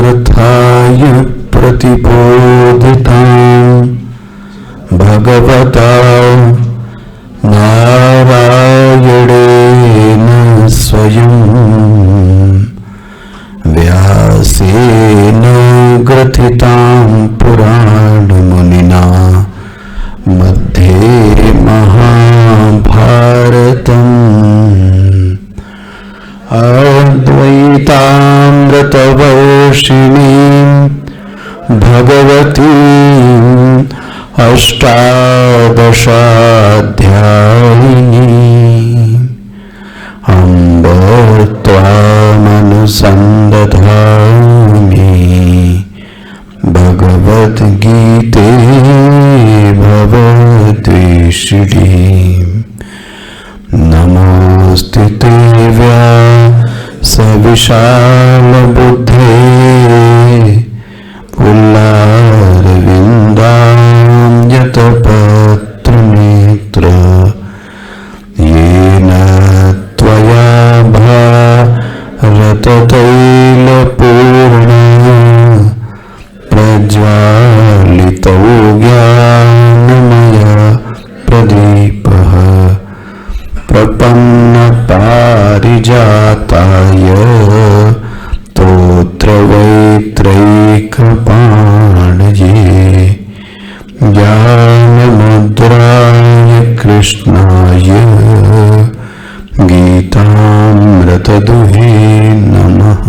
परमार्थाय प्रतिबोधितां भगवता नारायणेन स्वयं व्यासेन ग्रथितां पुराणमुनिना मध्ये महाभारतम् अद्वैतामृतवर्षिणीं भगवतीम् अष्टादशाध्यायिनीं अम्ब त्वामनुसन्दधामि भगवद्गीते भवद्वेषिणीं नमोऽस्तु ते व्यासविशालबुद्धे पुल्लारविन्दायतपत्रनेत्र येन त्वया भारततैलपूर्णा प्रज्वालितो ज्ञानमया प्रदीपः प्रपन्नपारिजाताय स्तोत्रवैत्रैकपाणये ज्ञानमुद्राय कृष्णाय गीतामृतदुहे नमः।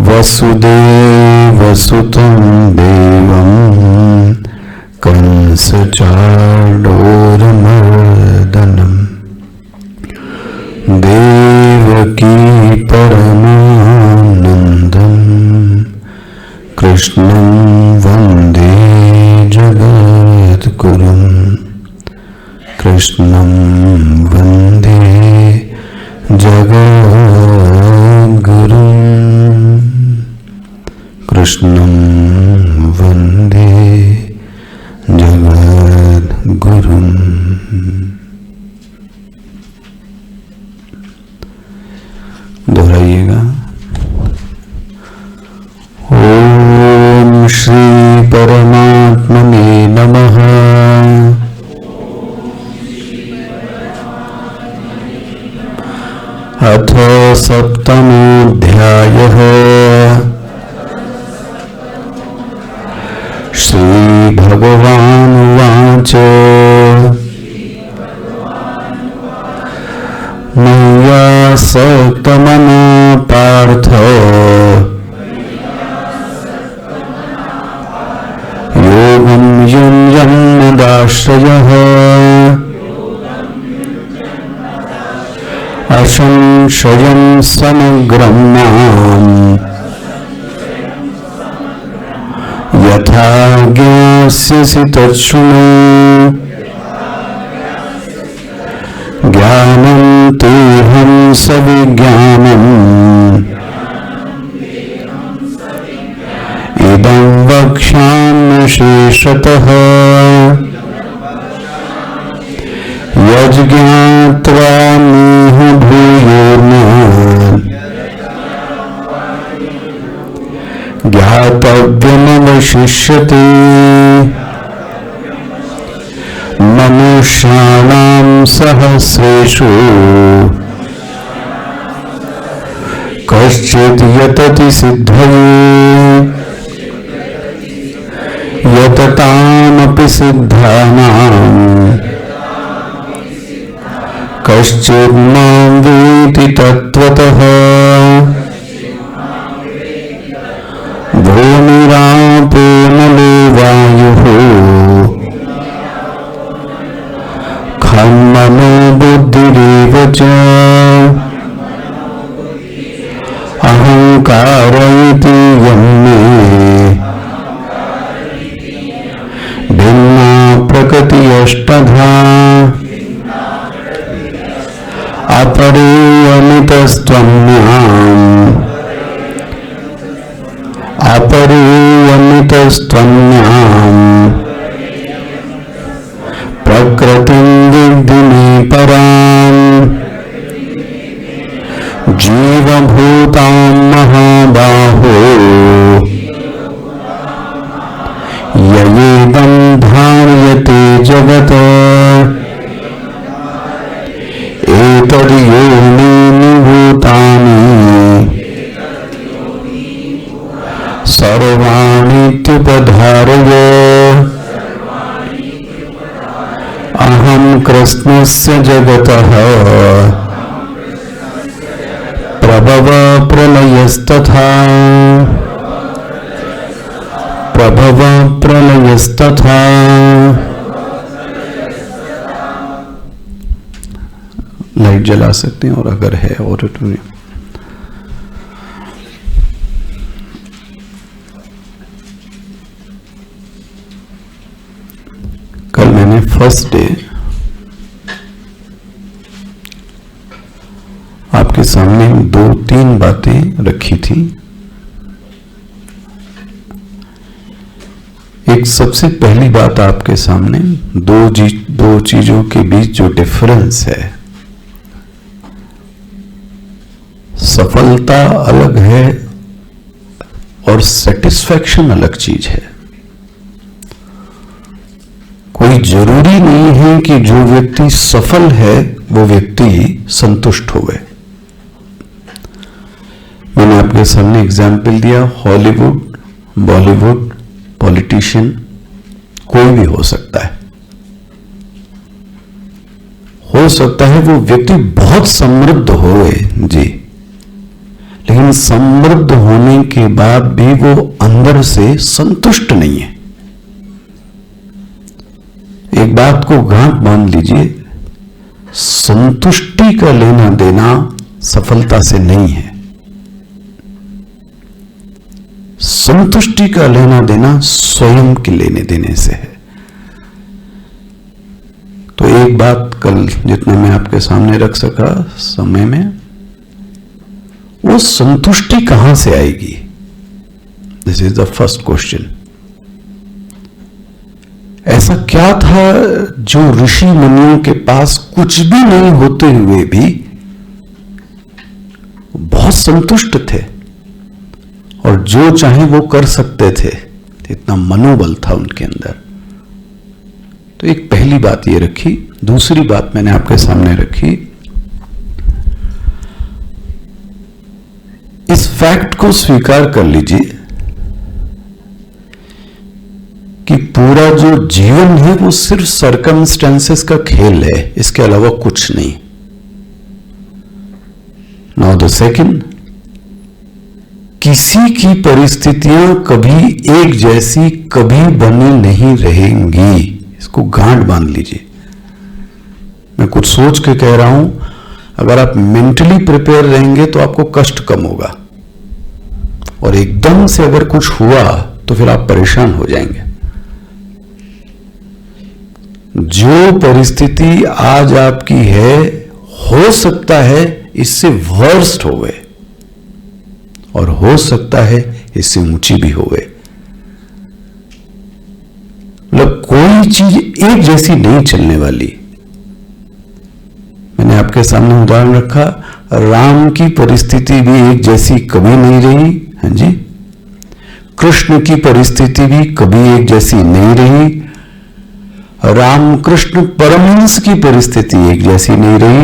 वसुदेवसुतं देवं कंसचाणूरमर्दनम् देवकी परमानन्दम् कृष्णं वन्दे जगद्गुरुं कृष्णं वन्दे जगद्गुरुं कृष्णं वन्दे जगद्गुरुं। दोहराइएगा। ओम श्री परमात्मने नमः। अथ सप्तमोऽध्यायः। श्री भगवानुवाच मय्यासक्तमनो पार्थ योगं युञ्जन् मदाश्रयः असंशयं समग्रं माम् यथा ज्ञास्यसि तच्छृणु। ज्ञानं तेऽहं सविज्ञानम् इदं वक्ष्यामि शेषतः यज्ञात्वा नेह भूयोर्न ज्ञातव्यमवशिष्यते। मनुष्याणां सहस्रेषु कश्चित् यतति सिद्धये यततामपि सिद्धानां कश्चित् मां वेति तत्त्वतः। भूमिरापो नलो वायुः खन्मनो बुद्धिरेव च अहंकार इति यन्मे भिन्ना प्रकृति अष्टधा अपरे अमितस्त्वन्याम् अपरे अमितस्त्वन्याम् प्रकृतिं विद्धि मे पराम् जीवं भूतां महाबाहो ययेदं धार्यते जगत् एतद्योनीनि भूतानि सर्वाणीत्युपधारय अहं कृष्णस्य जगतः प्रभव प्रलयस्तथा लाइट जला सकते हैं और अगर है ऑडिटोरियम। कल मैंने फर्स्ट डे आपके सामने 2-3 बातें रखी थी। एक सबसे पहली बात आपके सामने दो चीजों के बीच जो डिफरेंस है, सफलता अलग है और सेटिस्फैक्शन अलग चीज है। कोई जरूरी नहीं है कि जो व्यक्ति सफल है वो व्यक्ति संतुष्ट हो गए। मैंने आपके सामने एग्जाम्पल दिया, हॉलीवुड, बॉलीवुड, पॉलिटिशियन, कोई भी हो सकता है। हो सकता है वो व्यक्ति बहुत समृद्ध होए जी, लेकिन समृद्ध होने के बाद भी वो अंदर से संतुष्ट नहीं है। एक बात को गांठ बांध लीजिए, संतुष्टि का लेना देना सफलता से नहीं है। संतुष्टि का लेना देना स्वयं के लेने देने से है। तो एक बात कल जितना मैं आपके सामने रख सका समय में, वो संतुष्टि कहां से आएगी? This is the first question. ऐसा क्या था जो ऋषि मुनियों के पास कुछ भी नहीं होते हुए भी बहुत संतुष्ट थे और जो चाहे वो कर सकते थे? इतना मनोबल था उनके अंदर। तो एक पहली बात ये रखी। दूसरी बात मैंने आपके सामने रखी, इस फैक्ट को स्वीकार कर लीजिए कि पूरा जो जीवन है वो सिर्फ सर्कमस्टेंसेस का खेल है, इसके अलावा कुछ नहीं। नाउ द सेकंड, किसी की परिस्थितियां कभी एक जैसी कभी बनी नहीं रहेंगी। इसको गांठ बांध लीजिए। मैं कुछ सोच के कह रहा हूं, अगर आप मेंटली प्रिपेयर रहेंगे तो आपको कष्ट कम होगा, और एकदम से अगर कुछ हुआ तो फिर आप परेशान हो जाएंगे। जो परिस्थिति आज आपकी है, हो सकता है इससे वर्स्ट हो गए और हो सकता है इससे ऊंची भी हो गए। मतलब कोई चीज एक जैसी नहीं चलने वाली। मैंने आपके सामने उदाहरण रखा, राम की परिस्थिति भी एक जैसी कभी नहीं रही, हाँ जी। कृष्ण की परिस्थिति भी कभी एक जैसी नहीं रही। रामकृष्ण परमहंस की परिस्थिति एक जैसी नहीं रही।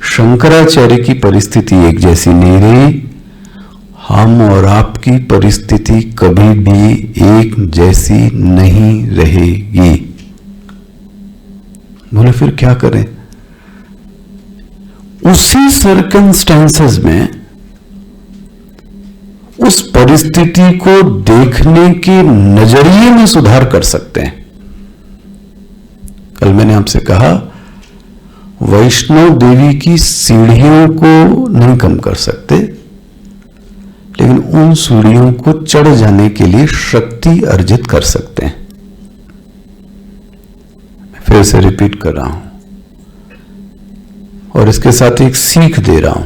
शंकराचार्य की परिस्थिति एक जैसी नहीं रही। हम और आपकी परिस्थिति कभी भी एक जैसी नहीं रहेगी। बोले फिर क्या करें? उसी सर्कमस्टेंसेस में उस परिस्थिति को देखने के नजरिए में सुधार कर सकते हैं। कल मैंने आपसे कहा, वैष्णव देवी की सीढ़ियों को नहीं कम कर सकते, लेकिन उन सीढ़ियों को चढ़ जाने के लिए शक्ति अर्जित कर सकते हैं। मैं फिर से रिपीट कर रहा हूं और इसके साथ एक सीख दे रहा हूं।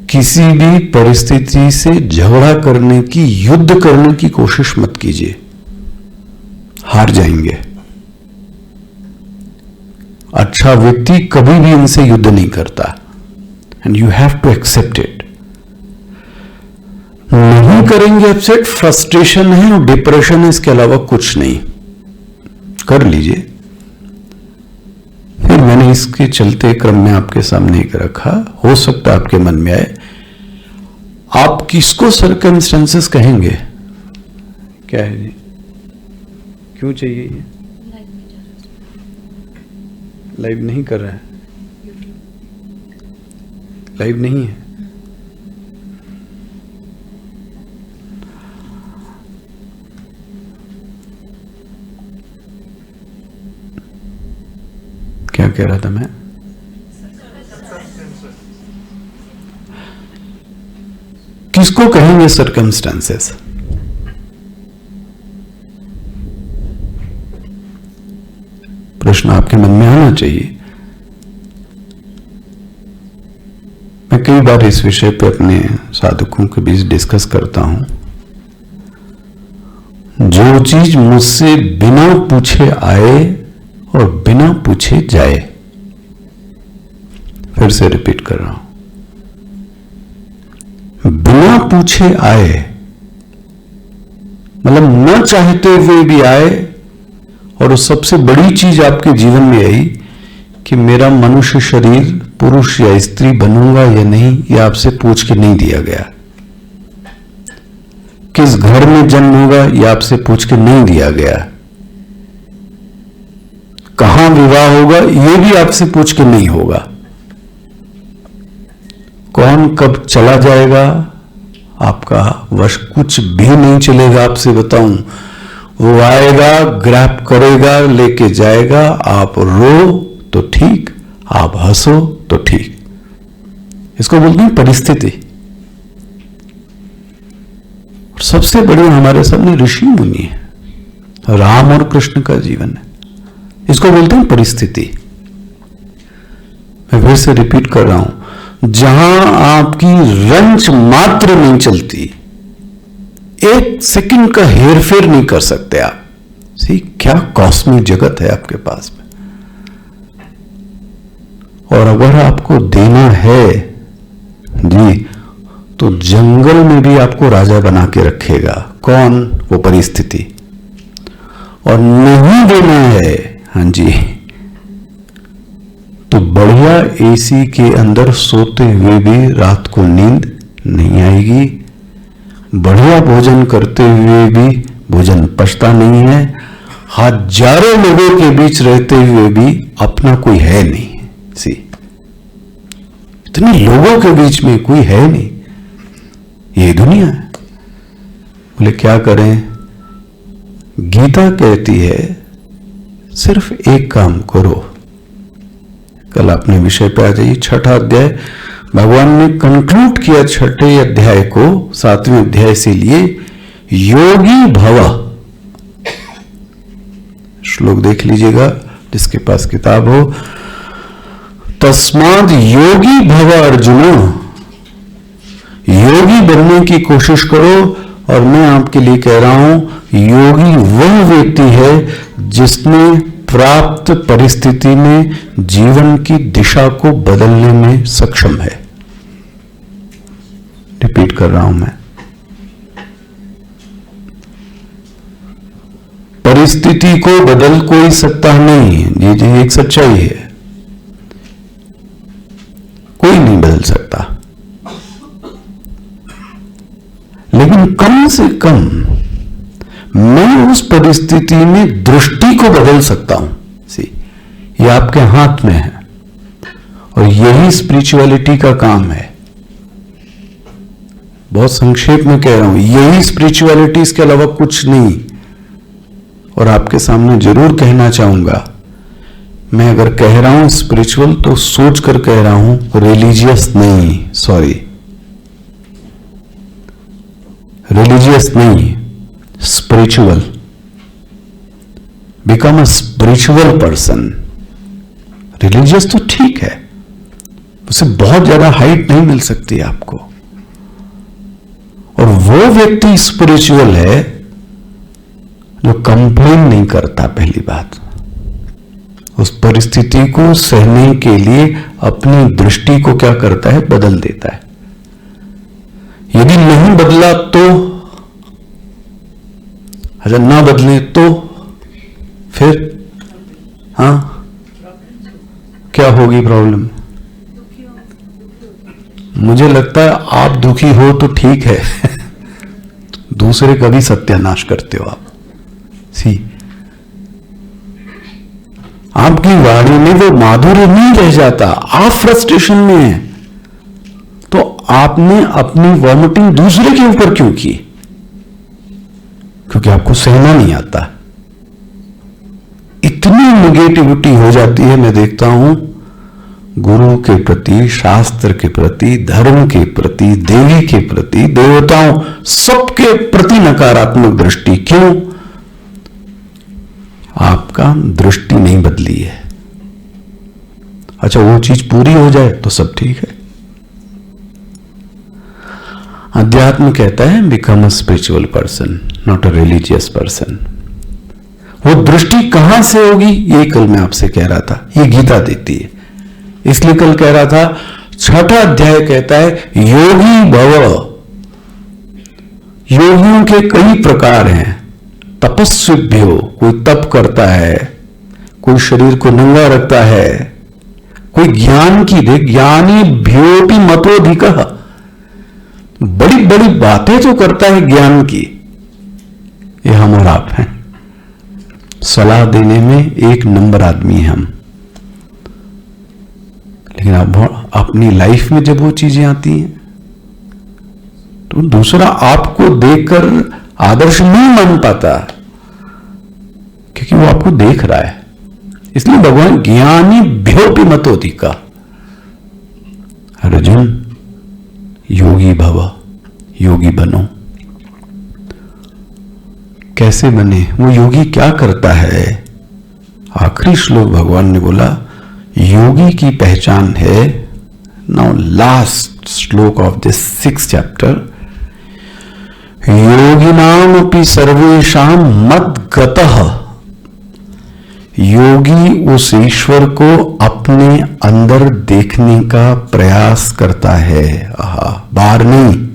किसी भी परिस्थिति से झगड़ा करने की, युद्ध करने की कोशिश मत कीजिए, हार जाएंगे। अच्छा व्यक्ति कभी भी इनसे युद्ध नहीं करता, and you have to accept it. नहीं करेंगे अपसेट, फ्रस्ट्रेशन है और डिप्रेशन है, इसके अलावा कुछ नहीं। कर लीजिए। फिर मैंने इसके चलते क्रम में आपके सामने एक रखा, हो सकता है आपके मन में आए, आप किसको सर्कमस्टेंसेस कहेंगे? क्या है जी, क्यों चाहिए ये? लाइव नहीं कर रहा है, लाइव नहीं है। क्या कह रहा था मैं? किसको कहेंगे सर्कमस्टेंसेस? प्रश्न आपके मन में आना चाहिए। मैं कई बार इस विषय पे अपने साधकों के बीच डिस्कस करता हूं। जो चीज मुझसे बिना पूछे आए और बिना पूछे जाए, फिर से रिपीट कर रहा हूं, बिना पूछे आए मतलब न चाहते हुए भी आए, और सबसे बड़ी चीज आपके जीवन में आई कि मेरा मनुष्य शरीर पुरुष या स्त्री बनूंगा या नहीं, यह आपसे पूछ के नहीं दिया गया। किस घर में जन्म होगा, यह आपसे पूछ के नहीं दिया गया। कहां विवाह होगा, यह भी आपसे पूछ के नहीं होगा। कौन कब चला जाएगा, आपका वश कुछ भी नहीं चलेगा। आपसे बताऊं, वो आएगा, ग्रैब करेगा, लेके जाएगा। आप रो तो ठीक, आप हंसो तो ठीक। इसको बोलते हैं परिस्थिति। और सबसे बड़े हमारे सामने ऋषि मुनि है, राम और कृष्ण का जीवन है। इसको बोलते हैं परिस्थिति। मैं फिर से रिपीट कर रहा हूं, जहां आपकी रंच मात्र नहीं चलती, एक सेकंड का हेरफेर नहीं कर सकते आप। सी क्या कॉस्मिक जगत है आपके पास में। और अगर आपको देना है जी, तो जंगल में भी आपको राजा बना के रखेगा। कौन? वो परिस्थिति। और नहीं देना है, हाँ जी, तो बढ़िया एसी के अंदर सोते हुए भी रात को नींद नहीं आएगी। बढ़िया भोजन करते हुए भी भोजन पचता नहीं है। हजारों लोगों के बीच रहते हुए भी अपना कोई है नहीं। सी, इतने लोगों के बीच में कोई है नहीं, ये दुनिया है। बोले क्या करें? गीता कहती है सिर्फ एक काम करो। कल अपने विषय पे आ जाइए, 6वां अध्याय। भगवान ने कंक्लूड किया 6ठे अध्याय को 7वें अध्याय से लिए, योगी भव। श्लोक देख लीजिएगा जिसके पास किताब हो। तस्माद योगी भव अर्जुन, योगी बनने की कोशिश करो। और मैं आपके लिए कह रहा हूं, योगी वह व्यक्ति है जिसने प्राप्त परिस्थिति में जीवन की दिशा को बदलने में सक्षम है। रिपीट कर रहा हूं मैं, परिस्थिति को बदल कोई सकता नहीं। जी जी, एक सच्चाई है, कोई नहीं बदल सकता। लेकिन कम से कम मैं उस परिस्थिति में दृष्टि को बदल सकता हूं। सी, ये आपके हाथ में है। और यही स्पिरिचुअलिटी का काम है। बहुत संक्षेप में कह रहा हूं, यही स्पिरिचुअलिटी, इसके अलावा कुछ नहीं। और आपके सामने जरूर कहना चाहूंगा, मैं अगर कह रहा हूं स्पिरिचुअल तो सोच कर कह रहा हूं, रिलीजियस नहीं। सॉरी, रिलीजियस नहीं, spiritual. Become a spiritual person. Religious तो ठीक है, उससे बहुत ज्यादा हाइट नहीं मिल सकती आपको। और वो व्यक्ति स्पिरिचुअल है जो कंप्लेन नहीं करता, पहली बात। उस परिस्थिति को सहने के लिए अपनी दृष्टि को क्या करता है, बदल देता है। यदि नहीं बदला तो, अगर ना बदले तो फिर क्या होगी प्रॉब्लम? मुझे लगता है आप दुखी हो तो ठीक है दूसरे का भी सत्यानाश करते हो आप। आपकी वाणी में वो माधुर्य नहीं रह जाता, आप फ्रस्ट्रेशन में हैं, तो आपने अपनी वॉमिटिंग दूसरे के ऊपर क्यों की? क्योंकि आपको सहना नहीं आता। इतनी नेगेटिविटी हो जाती है, मैं देखता हूं गुरु के प्रति, शास्त्र के प्रति, धर्म के प्रति, देवी के प्रति, देवताओं, सबके प्रति नकारात्मक दृष्टि। क्यों? आपका दृष्टि नहीं बदली है। अच्छा, वो चीज पूरी हो जाए तो सब ठीक है। अध्यात्म कहता है become a spiritual person, not a religious person. वो दृष्टि कहां से होगी? ये कल मैं आपसे कह रहा था, ये गीता देती है। इसलिए कल कह रहा था, छठा अध्याय कहता है योगी भव। योगियों के कई प्रकार हैं। तपस्विभ्यो, कोई तप करता है, कोई शरीर को नंगा रखता है, कोई ज्ञान की दे, ज्ञानी भ्योपि मतोधिक। बड़ी बड़ी बातें जो करता है ज्ञान की, ये हम और आप हैं। सलाह देने में एक नंबर आदमी है हम, लेकिन अब अपनी लाइफ में जब वो चीजें आती हैं तो दूसरा आपको देखकर आदर्श नहीं मान पाता, क्योंकि वो आपको देख रहा है। इसलिए भगवान ज्ञानी भ्योपि मतोधिका। अर्जुन, योगी भव, योगी बनो। कैसे बने? वो योगी क्या करता है? आखिरी श्लोक भगवान ने बोला योगी की पहचान है। नाउ लास्ट श्लोक ऑफ दिस 6th चैप्टर, योगिनाम अपि सर्वेषां मद्गतः। योगी उस ईश्वर को अपने अंदर देखने का प्रयास करता है, बाहर नहीं।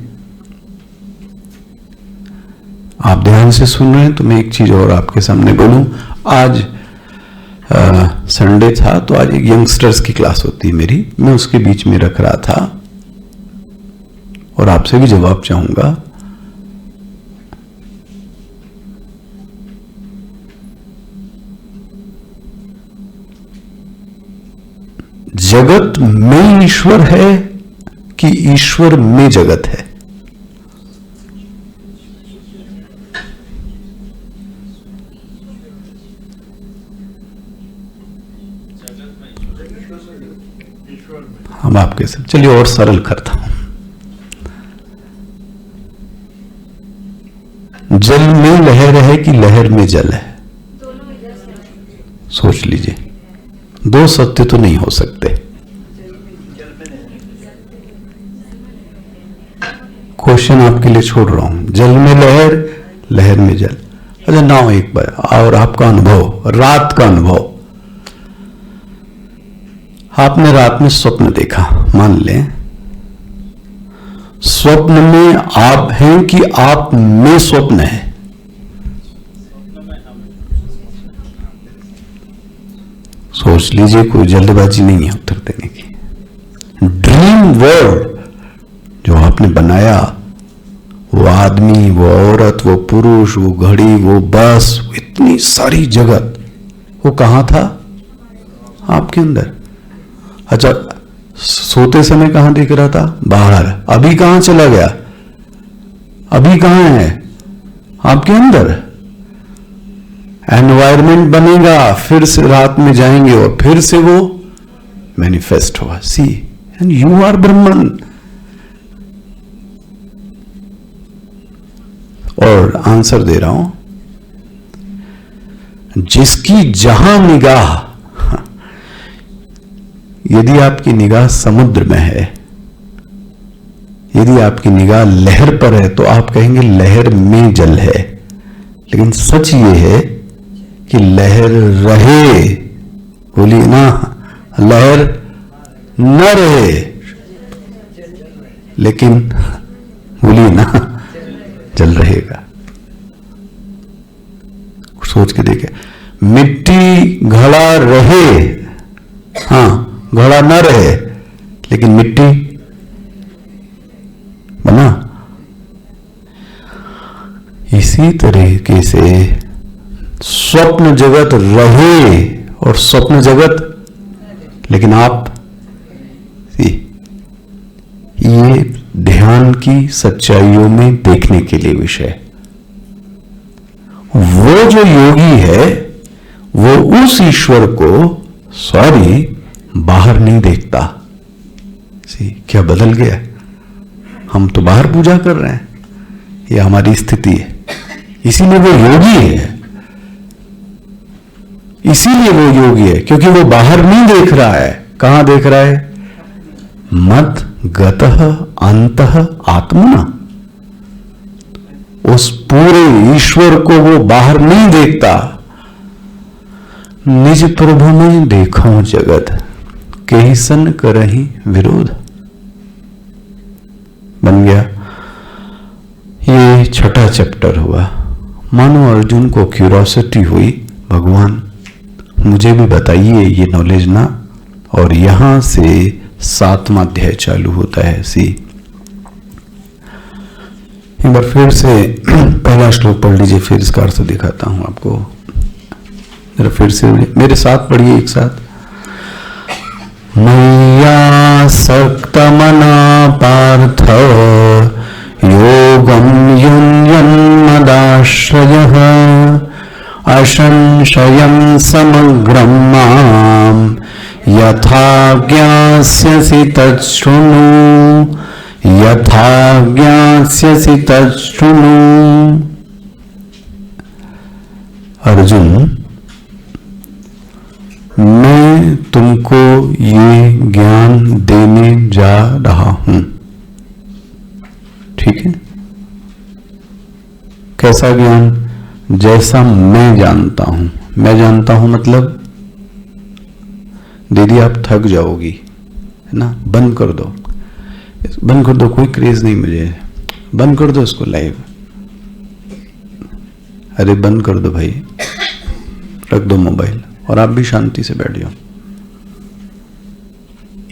आप ध्यान से सुन रहे हैं तो मैं एक चीज और आपके सामने बोलूं। आज संडे था तो आज एक यंगस्टर्स की क्लास होती है मेरी, मैं उसके बीच में रख रहा था और आपसे भी जवाब चाहूंगा। जगत में ईश्वर है कि ईश्वर में जगत है? हम आपके साथ चलिए और सरल करता हूं। जल में लहर है कि लहर में जल है? सोच लीजिए, दो सत्य तो नहीं हो सकते। क्वेश्चन आपके लिए छोड़ रहा हूं। जल में लहर, लहर में जल। अच्छा, नाउ एक बार और आपका अनुभव, रात का अनुभव। आपने रात में स्वप्न देखा, मान लें स्वप्न में आप हैं कि आप में स्वप्न है? सोच लीजिए, कोई जल्दबाजी नहीं है उत्तर देने की। ड्रीम वर्ल्ड जो आपने बनाया, वो आदमी, वो औरत, वो पुरुष, वो घड़ी, वो बस, इतनी सारी जगत, वो कहां था? आपके अंदर। अच्छा, सोते समय कहां दिख रहा था? बाहर। अभी कहां चला गया? अभी कहां है? आपके अंदर। एनवायरमेंट बनेगा, फिर से रात में जाएंगे और फिर से वो मैनिफेस्ट होगा। सी, एंड यू आर ब्रह्मन। और आंसर दे रहा हूं, जिसकी जहां निगाह, यदि आपकी निगाह समुद्र में है, यदि आपकी निगाह लहर पर है, तो आप कहेंगे लहर में जल है। लेकिन सच ये है कि लहर रहे बोलिए ना, लहर न रहे, लेकिन बोलिए ना जल रहेगा। सोच के देखे, मिट्टी घड़ा रहे, हाँ घड़ा न रहे, लेकिन मिट्टी बना। इसी तरीके से स्वप्न जगत रहे और स्वप्न जगत, लेकिन आप, ये ध्यान की सच्चाइयों में देखने के लिए विषय। वो जो योगी है वो उस ईश्वर को बाहर नहीं देखता। क्या बदल गया? हम तो बाहर पूजा कर रहे हैं, यह हमारी स्थिति है। इसीलिए वो योगी है, इसीलिए वो योगी है, क्योंकि वो बाहर नहीं देख रहा है। कहां देख रहा है? मत गतः अंतः आत्मना। उस पूरे ईश्वर को वो बाहर नहीं देखता। निज प्रभु में देखो जगत, कैसन करहि विरोध। बन गया। ये छठा चैप्टर हुआ। मानो अर्जुन को क्यूरोसिटी हुई, भगवान मुझे भी बताइए ये नॉलेज ना, और यहां से 7वां अध्याय चालू होता है। एक बार फिर से पहला श्लोक पढ़ लीजिए, फिर इसका अर्थ दिखाता हूं आपको। जरा फिर से मेरे साथ पढ़िए एक साथ। मय्या सक्तमना पार्थ योगं युञ्जन्मदाश्रयः असंशयं समग्रं मां यथा ज्ञास्यसि तच्छृणु, यथा ज्ञास्यसि तच्छृणु। अर्जुन, मैं तुमको ये ज्ञान देने जा रहा हूं, ठीक है? कैसा ज्ञान? जैसा मैं जानता हूं। मैं जानता हूं मतलब दीदी आप थक जाओगी, है ना, बंद कर दो, बंद कर दो, कोई क्रेज नहीं मुझे, बंद कर दो इसको लाइव। अरे बंद कर दो भाई, रख दो मोबाइल और आप भी शांति से बैठ जाओ।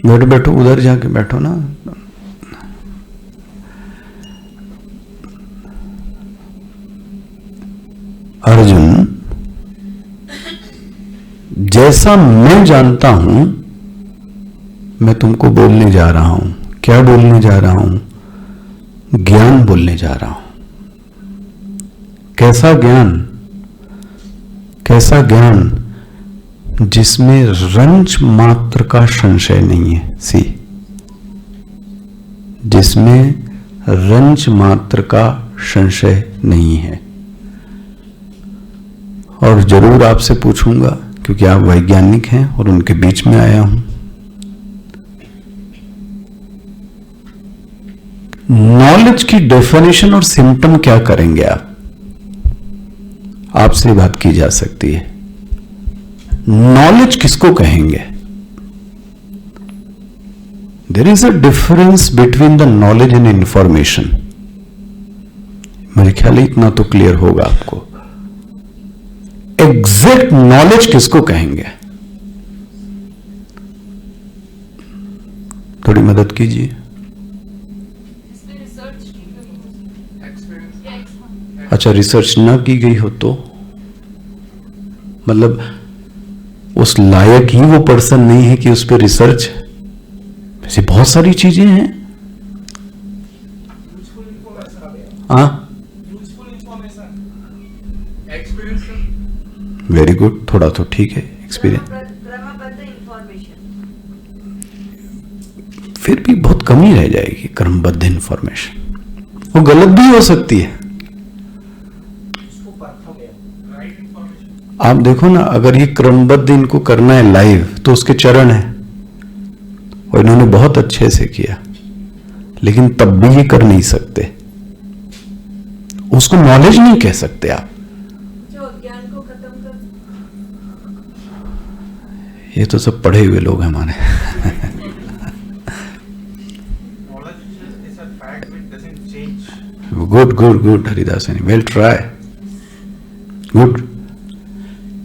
बैठो बैठो, उधर जाके बैठो ना। अर्जुन, जैसा मैं जानता हूं मैं तुमको बोलने जा रहा हूं। क्या बोलने जा रहा हूं? ज्ञान बोलने जा रहा हूं। कैसा ज्ञान? कैसा ज्ञान? जिसमें रंच मात्र का संशय नहीं है। जिसमें रंच मात्र का संशय नहीं है। और जरूर आपसे पूछूंगा, क्योंकि आप वैज्ञानिक हैं और उनके बीच में आया हूं। नॉलेज की डेफिनेशन और सिम्टम क्या करेंगे आप? आपसे बात की जा सकती है। नॉलेज किसको कहेंगे? There is a difference between the knowledge and information. मेरे ख्याल इतना तो क्लियर होगा आपको। एग्जैक्ट नॉलेज किसको कहेंगे? थोड़ी मदद कीजिए। अच्छा, रिसर्च ना की गई हो तो मतलब उस लायक ही वो पर्सन नहीं है कि उस पर रिसर्च। ऐसी बहुत सारी चीजें हैं। वेरी गुड, थोड़ा तो ठीक है एक्सपीरियंस, फिर भी बहुत कमी रह जाएगी। क्रमबद्ध इंफॉर्मेशन वो गलत भी हो सकती है। आप देखो ना, अगर ये क्रमबद्ध इनको करना है लाइव तो उसके चरण है, और इन्होंने बहुत अच्छे से किया, लेकिन तब भी ये कर नहीं सकते। उसको नॉलेज नहीं कह सकते आप। जो अज्ञान को खत्म कर, ये तो सब पढ़े हुए लोग हैं हमारे। Good good good Haridas, well try, good.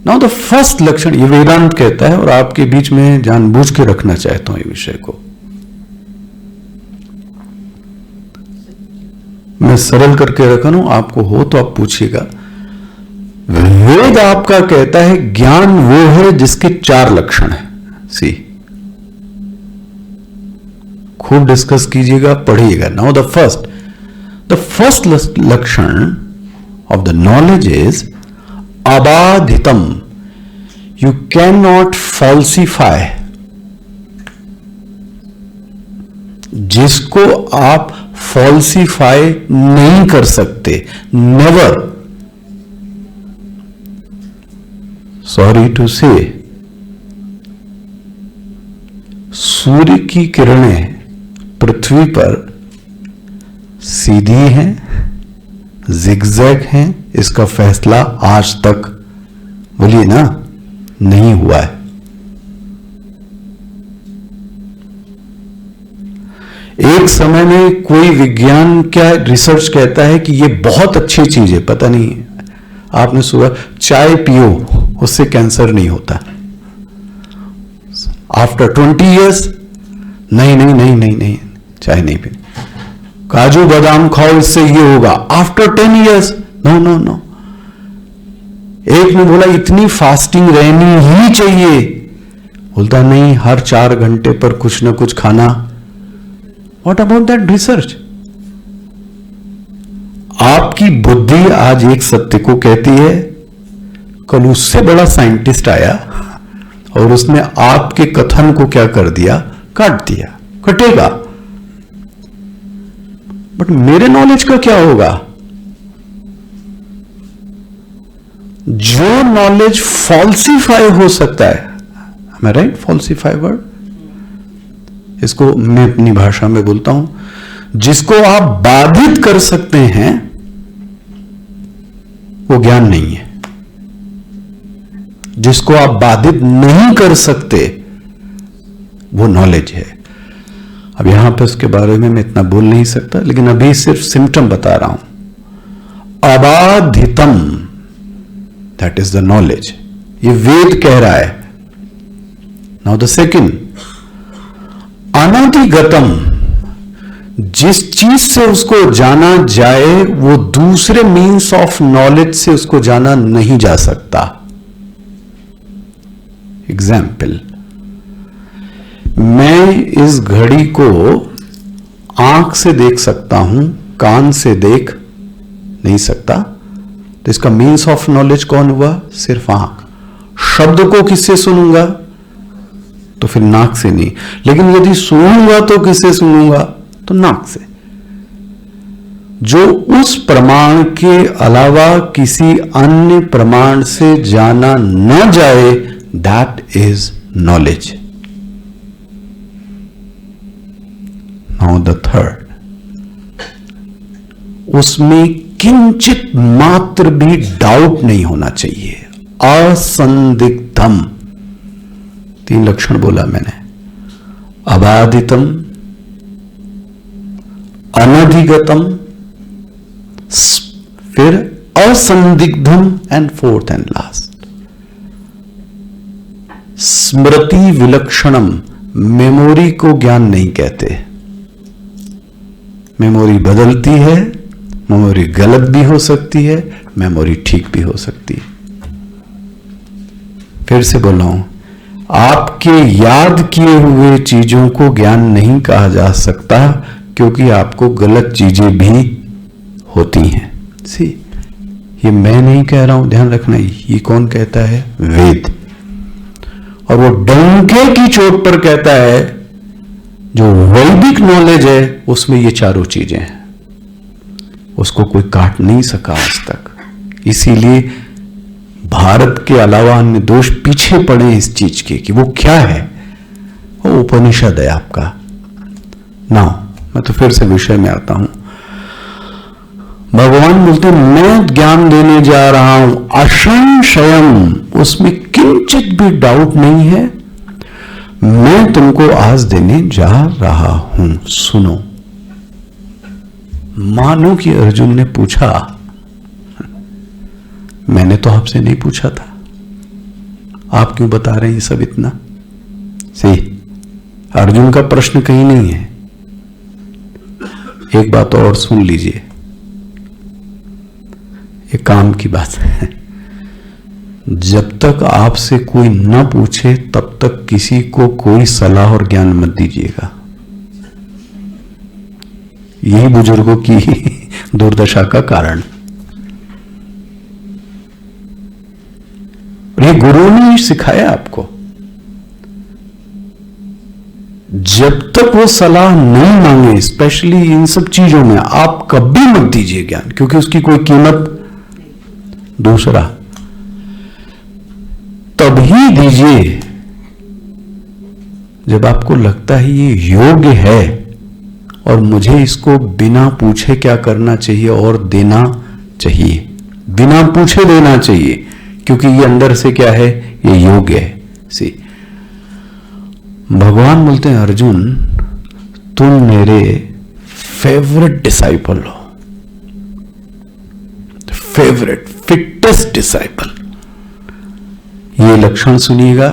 Now the first लक्षण, ये वेदांत कहता है और आपके बीच में जानबूझ के रखना चाहता हूं ये विषय को। मैं सरल करके रखा हूं, आपको हो तो आप पूछिएगा। वेद आपका कहता है ज्ञान वो है जिसके 4 लक्षण है। सी, खूब डिस्कस कीजिएगा, पढ़िएगा। नाउ द फर्स्ट लक्षण of the knowledge is abadhitam. You cannot falsify. जिसको आप फॉल्सिफाई नहीं कर सकते, नेवर, सॉरी टू से, सूर्य की किरणें पृथ्वी पर सीधी हैं, जिगजैग हैं, इसका फैसला आज तक, बोलिए ना, नहीं हुआ है। एक समय में कोई विज्ञान क्या रिसर्च कहता है कि ये बहुत अच्छी चीज है, पता नहीं आपने सुना, चाय पियो उससे कैंसर नहीं होता। आफ्टर 20 years, नहीं नहीं नहीं नहीं नहीं, चाय नहीं पीनी। काजू बादाम खाओ इससे ये होगा। After 10 years, no no no. एक ने बोला इतनी फास्टिंग रहनी ही चाहिए, बोलता नहीं, हर 4 घंटे पर कुछ ना कुछ खाना। What about that research? आपकी बुद्धि आज एक सत्य को कहती है, कल उससे बड़ा साइंटिस्ट आया और उसने आपके कथन को क्या कर दिया, काट दिया। कटेगा, बट मेरे नॉलेज का क्या होगा? जो नॉलेज फॉल्सिफाई हो सकता है, मैं राइट, फॉल्सिफाई वर्ड, इसको मैं अपनी भाषा में बोलता हूं, जिसको आप बाधित कर सकते हैं वो ज्ञान नहीं है। जिसको आप बाधित नहीं कर सकते वो नॉलेज है। अब यहां पर उसके बारे में मैं इतना बोल नहीं सकता, लेकिन अभी सिर्फ सिम्टम बता रहा हूं। अबाधितम, दैट इज द नॉलेज, ये वेद कह रहा है। नाउ द सेकंड, अनधिगतम, जिस चीज से उसको जाना जाए वो दूसरे मीन्स ऑफ नॉलेज से उसको जाना नहीं जा सकता। एग्जाम्पल, मैं इस घड़ी को आंख से देख सकता हूं, कान से देख नहीं सकता, तो इसका मीन्स ऑफ नॉलेज कौन हुआ? सिर्फ आंख। शब्द को किससे सुनूंगा? तो फिर नाक से नहीं। लेकिन यदि सुनूंगा तो किससे सुनूंगा? तो नाक से। जो उस प्रमाण के अलावा किसी अन्य प्रमाण से जाना न जाए, that is knowledge. Now the third, उसमें किंचित मात्र भी डाउट नहीं होना चाहिए। असंदिग्धम, 3 लक्षण बोला मैंने। अबाधितम, अनधिगतम, फिर असंदिग्धम, एंड फोर्थ एंड लास्ट स्मृति विलक्षणम। मेमोरी को ज्ञान नहीं कहते। मेमोरी बदलती है, मेमोरी गलत भी हो सकती है, मेमोरी ठीक भी हो सकती है। फिर से बोल रहा हूं, आपके याद किए हुए चीजों को ज्ञान नहीं कहा जा सकता, क्योंकि आपको गलत चीजें भी होती हैं। सी, ये मैं नहीं कह रहा हूं, ध्यान रखना, ये कौन कहता है? वेद। और वो डंके की चोट पर कहता है, जो वैदिक नॉलेज है उसमें ये चारों चीजें हैं, उसको कोई काट नहीं सका आज तक। इसीलिए भारत के अलावा अन्य दोष पीछे पड़े इस चीज के कि वो क्या है। वो उपनिषद है आपका। नाउ मैं तो फिर से विषय में आता हूं। भगवान बोलते मैं ज्ञान देने जा रहा हूं, असंशयम, उसमें किंचित भी डाउट नहीं है। मैं तुमको आज देने जा रहा हूं, सुनो। मानो कि अर्जुन ने पूछा, मैंने तो आपसे नहीं पूछा था, आप क्यों बता रहे हैं ये सब इतना? सही, अर्जुन का प्रश्न कहीं नहीं है। एक बात और सुन लीजिए, एक काम की बात है, जब तक आपसे कोई न पूछे तब तक किसी को कोई सलाह और ज्ञान मत दीजिएगा। यही बुजुर्गों की दुर्दशा का कारण। ये गुरु ने सिखाया आपको, जब तक वो सलाह नहीं मांगे, स्पेशली इन सब चीजों में, आप कभी मत दीजिए ज्ञान, क्योंकि उसकी कोई कीमत। दूसरा, तभी दीजिए जब आपको लगता है ये योग्य है और मुझे इसको बिना पूछे क्या करना चाहिए और देना चाहिए, बिना पूछे देना चाहिए, क्योंकि ये अंदर से क्या है, ये योग्य है। सी, भगवान बोलते हैं, अर्जुन तुम मेरे फेवरेट डिसाइपल हो, फेवरेट, फिटेस्ट डिसाइपल। ये लक्षण सुनिएगा,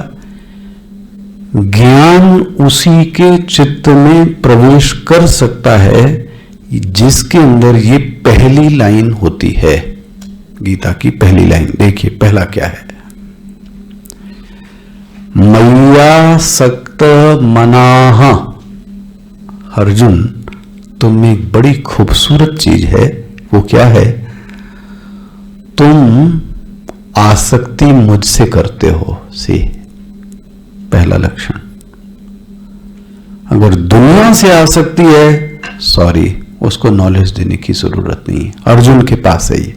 ज्ञान उसी के चित्त में प्रवेश कर सकता है जिसके अंदर ये पहली लाइन होती है। गीता की पहली लाइन देखिए, पहला क्या है? मय्या सक्त मनाह। अर्जुन, तुम में एक बड़ी खूबसूरत चीज है, वो क्या है? तुम आसक्ति मुझसे करते हो। सी, पहला लक्षण। अगर दुनिया से आसक्ति है, सॉरी, उसको नॉलेज देने की जरूरत नहीं है, अर्जुन के पास है ये।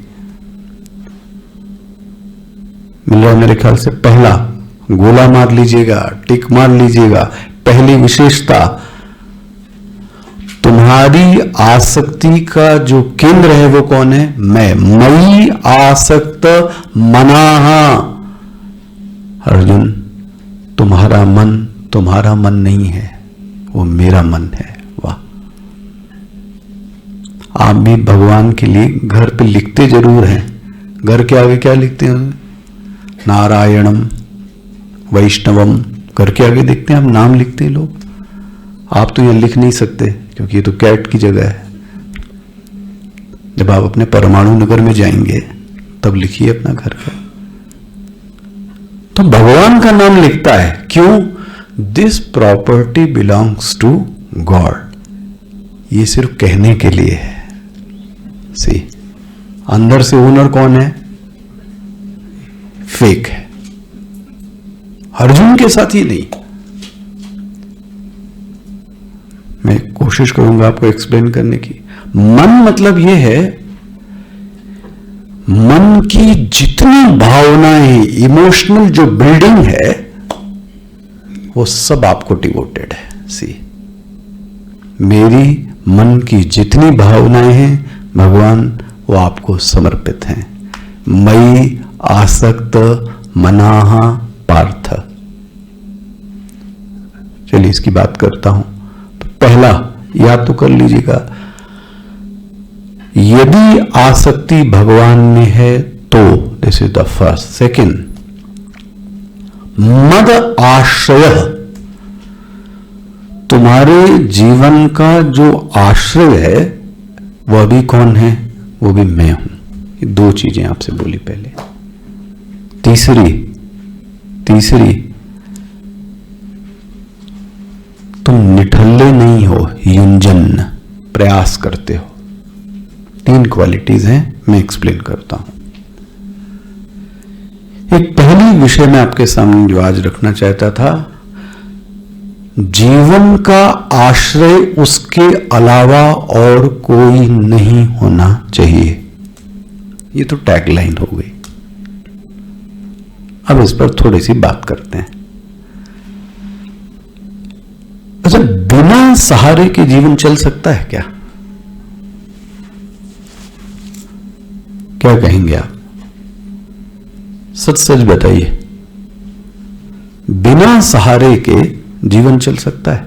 मिल रहा है मेरे ख्याल से? पहला गोला मार लीजिएगा, टिक मार लीजिएगा। पहली विशेषता, तुम्हारी आसक्ति का जो केंद्र है वो कौन है? मैं। मई आसक्त मनाहा। अर्जुन, तुम्हारा मन नहीं है, वो मेरा मन है। वाह! आप भी भगवान के लिए घर पे लिखते जरूर हैं, घर के आगे क्या लिखते हैं? नारायणम वैष्णवम। घर के आगे देखते हैं आप, नाम लिखते हैं लोग। आप तो यहां लिख नहीं सकते क्योंकि ये तो कैट की जगह है। जब आप अपने परमाणु नगर में जाएंगे तब लिखिए अपना घर का। तो भगवान का नाम लिखता है, क्यों? This property belongs to God. ये सिर्फ कहने के लिए है। सी, अंदर से ओनर कौन है? फेक है। अर्जुन के साथ ही नहीं। मैं कोशिश करूंगा आपको एक्सप्लेन करने की। मन मतलब यह है, मन की जितनी भावनाएं, इमोशनल जो बिल्डिंग है, वो सब आपको डिवोटेड है। सी, मेरी मन की जितनी भावनाएं हैं भगवान, वो आपको समर्पित हैं। मई आसक्त मनाहा पार्थ। चलिए इसकी बात करता हूं। तो पहला याद तो कर लीजिएगा, यदि आसक्ति भगवान में है तो this is the first. Second, मद आश्रय। तुम्हारे जीवन का जो आश्रय है वह भी कौन है? वो भी मैं हूं। ये दो चीजें आपसे बोली पहले। तीसरी, तुम निठल्ले नहीं हो, युंजन, प्रयास करते हो। तीन क्वालिटीज हैं, मैं एक्सप्लेन करता हूं। एक पहली विषय मैं आपके सामने जो आज रखना चाहता था, जीवन का आश्रय उसके अलावा और कोई नहीं होना चाहिए। ये तो टैगलाइन हो गई। अब इस पर थोड़ी सी बात करते हैं। अच्छा, बिना सहारे के जीवन चल सकता है क्या? क्या कहेंगे आप? सच सच बताइए। बिना सहारे के जीवन चल सकता है?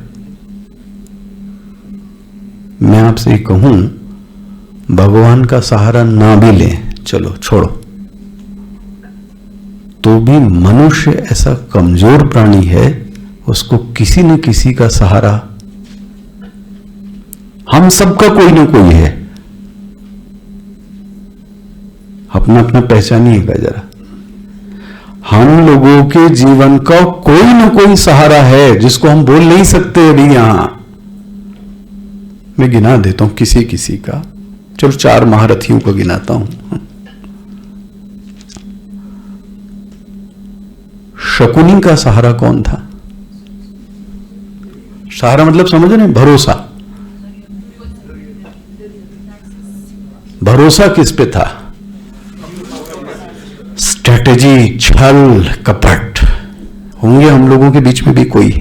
मैं आपसे ये कहूं, भगवान का सहारा ना भी लें, चलो छोड़ो, तो भी मनुष्य ऐसा कमजोर प्राणी है, उसको किसी न किसी का सहारा, हम सबका कोई ना कोई है। अपना अपना पहचानिएगा जरा। हम लोगों के जीवन का कोई ना कोई सहारा है जिसको हम बोल नहीं सकते अभी यहां। मैं गिना देता हूं किसी किसी का, चलो 4 महारथियों को गिनाता हूं। शकुनी का सहारा कौन था? सहारा मतलब समझ रहे हैं, भरोसा। भरोसा किस पे था? स्ट्रेटेजी, छल कपट। होंगे हम लोगों के बीच में भी कोई,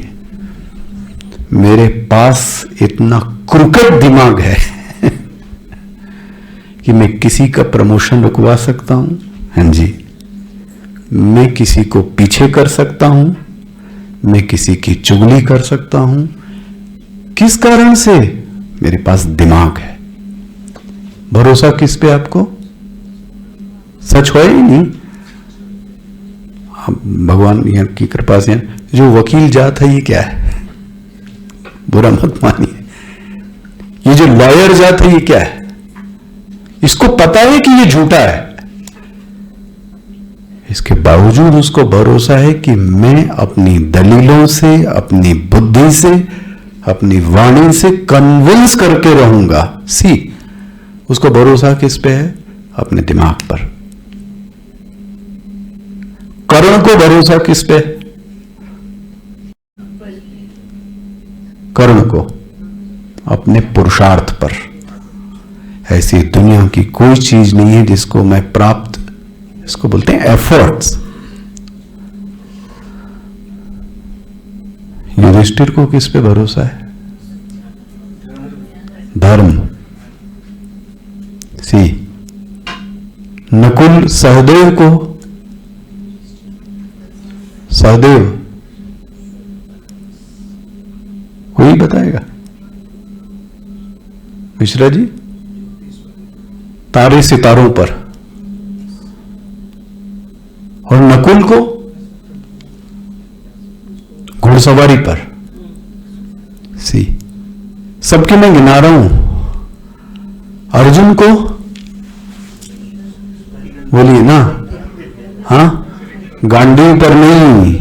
मेरे पास इतना क्रुकेट दिमाग है कि मैं किसी का प्रमोशन रुकवा सकता हूं। हाँ जी, मैं किसी को पीछे कर सकता हूं, मैं किसी की चुगली कर सकता हूं। किस कारण से? मेरे पास दिमाग है। भरोसा किस पे आपको? सच हो ही नहीं। भगवान की कृपा से जो वकील जात है, ये क्या है? बुरा मत मानिए। ये जो लॉयर जात है, ये क्या है? इसको पता है कि ये झूठा है, इसके बावजूद उसको भरोसा है कि मैं अपनी दलीलों से, अपनी बुद्धि से, अपनी वाणी से कन्विंस करके रहूंगा। उसको भरोसा किस पे है? अपने दिमाग पर। कर्ण को भरोसा किस पे? कर्ण को अपने पुरुषार्थ पर। ऐसी दुनिया की कोई चीज नहीं है जिसको मैं प्राप्त, इसको बोलते हैं एफर्ट्स। युधिष्ठिर को किस पे भरोसा है? धर्म। नकुल सहदेव को, सहदेव कोई बताएगा? मिश्रा जी? तारे सितारों पर। और नकुल को घुड़सवारी पर। सबके मैं गिना रहा हूं। अर्जुन को बोलिए ना, हाँ, गांडीव पर नहीं,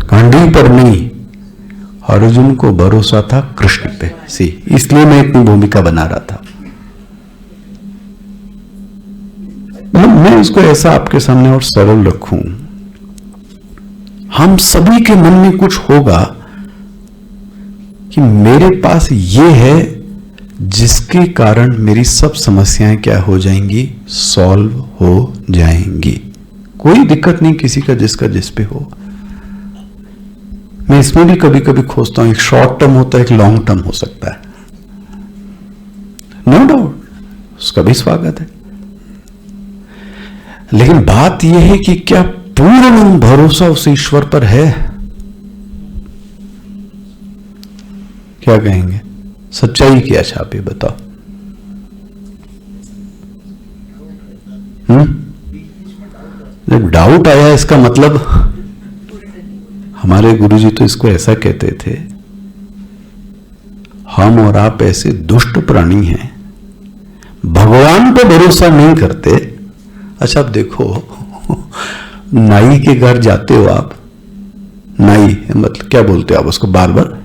गांडीव पर नहीं, अर्जुन को भरोसा था कृष्ण पे। इसलिए मैं इतनी भूमिका बना रहा था। मैं इसको ऐसा आपके सामने और सरल रखूं, हम सभी के मन में कुछ होगा कि मेरे पास ये है जिसके कारण मेरी सब समस्याएं क्या हो जाएंगी? सॉल्व हो जाएंगी। कोई दिक्कत नहीं किसी का जिसका जिस पे हो। मैं इसमें भी कभी कभी खोजता हूं, एक शॉर्ट टर्म होता है, एक लॉन्ग टर्म हो सकता है, नो डाउट, उसका भी स्वागत है। लेकिन बात यह है कि क्या पूर्ण भरोसा उस ईश्वर पर है? क्या कहेंगे? सच्चाई क्या छापे बताओ। जब डाउट आया, इसका मतलब हमारे गुरुजी तो इसको ऐसा कहते थे, हम और आप ऐसे दुष्ट प्राणी हैं, भगवान पे भरोसा नहीं करते। अच्छा आप देखो, नाई के घर जाते हो आप, नाई मतलब क्या बोलते हो आप उसको? बार्बर।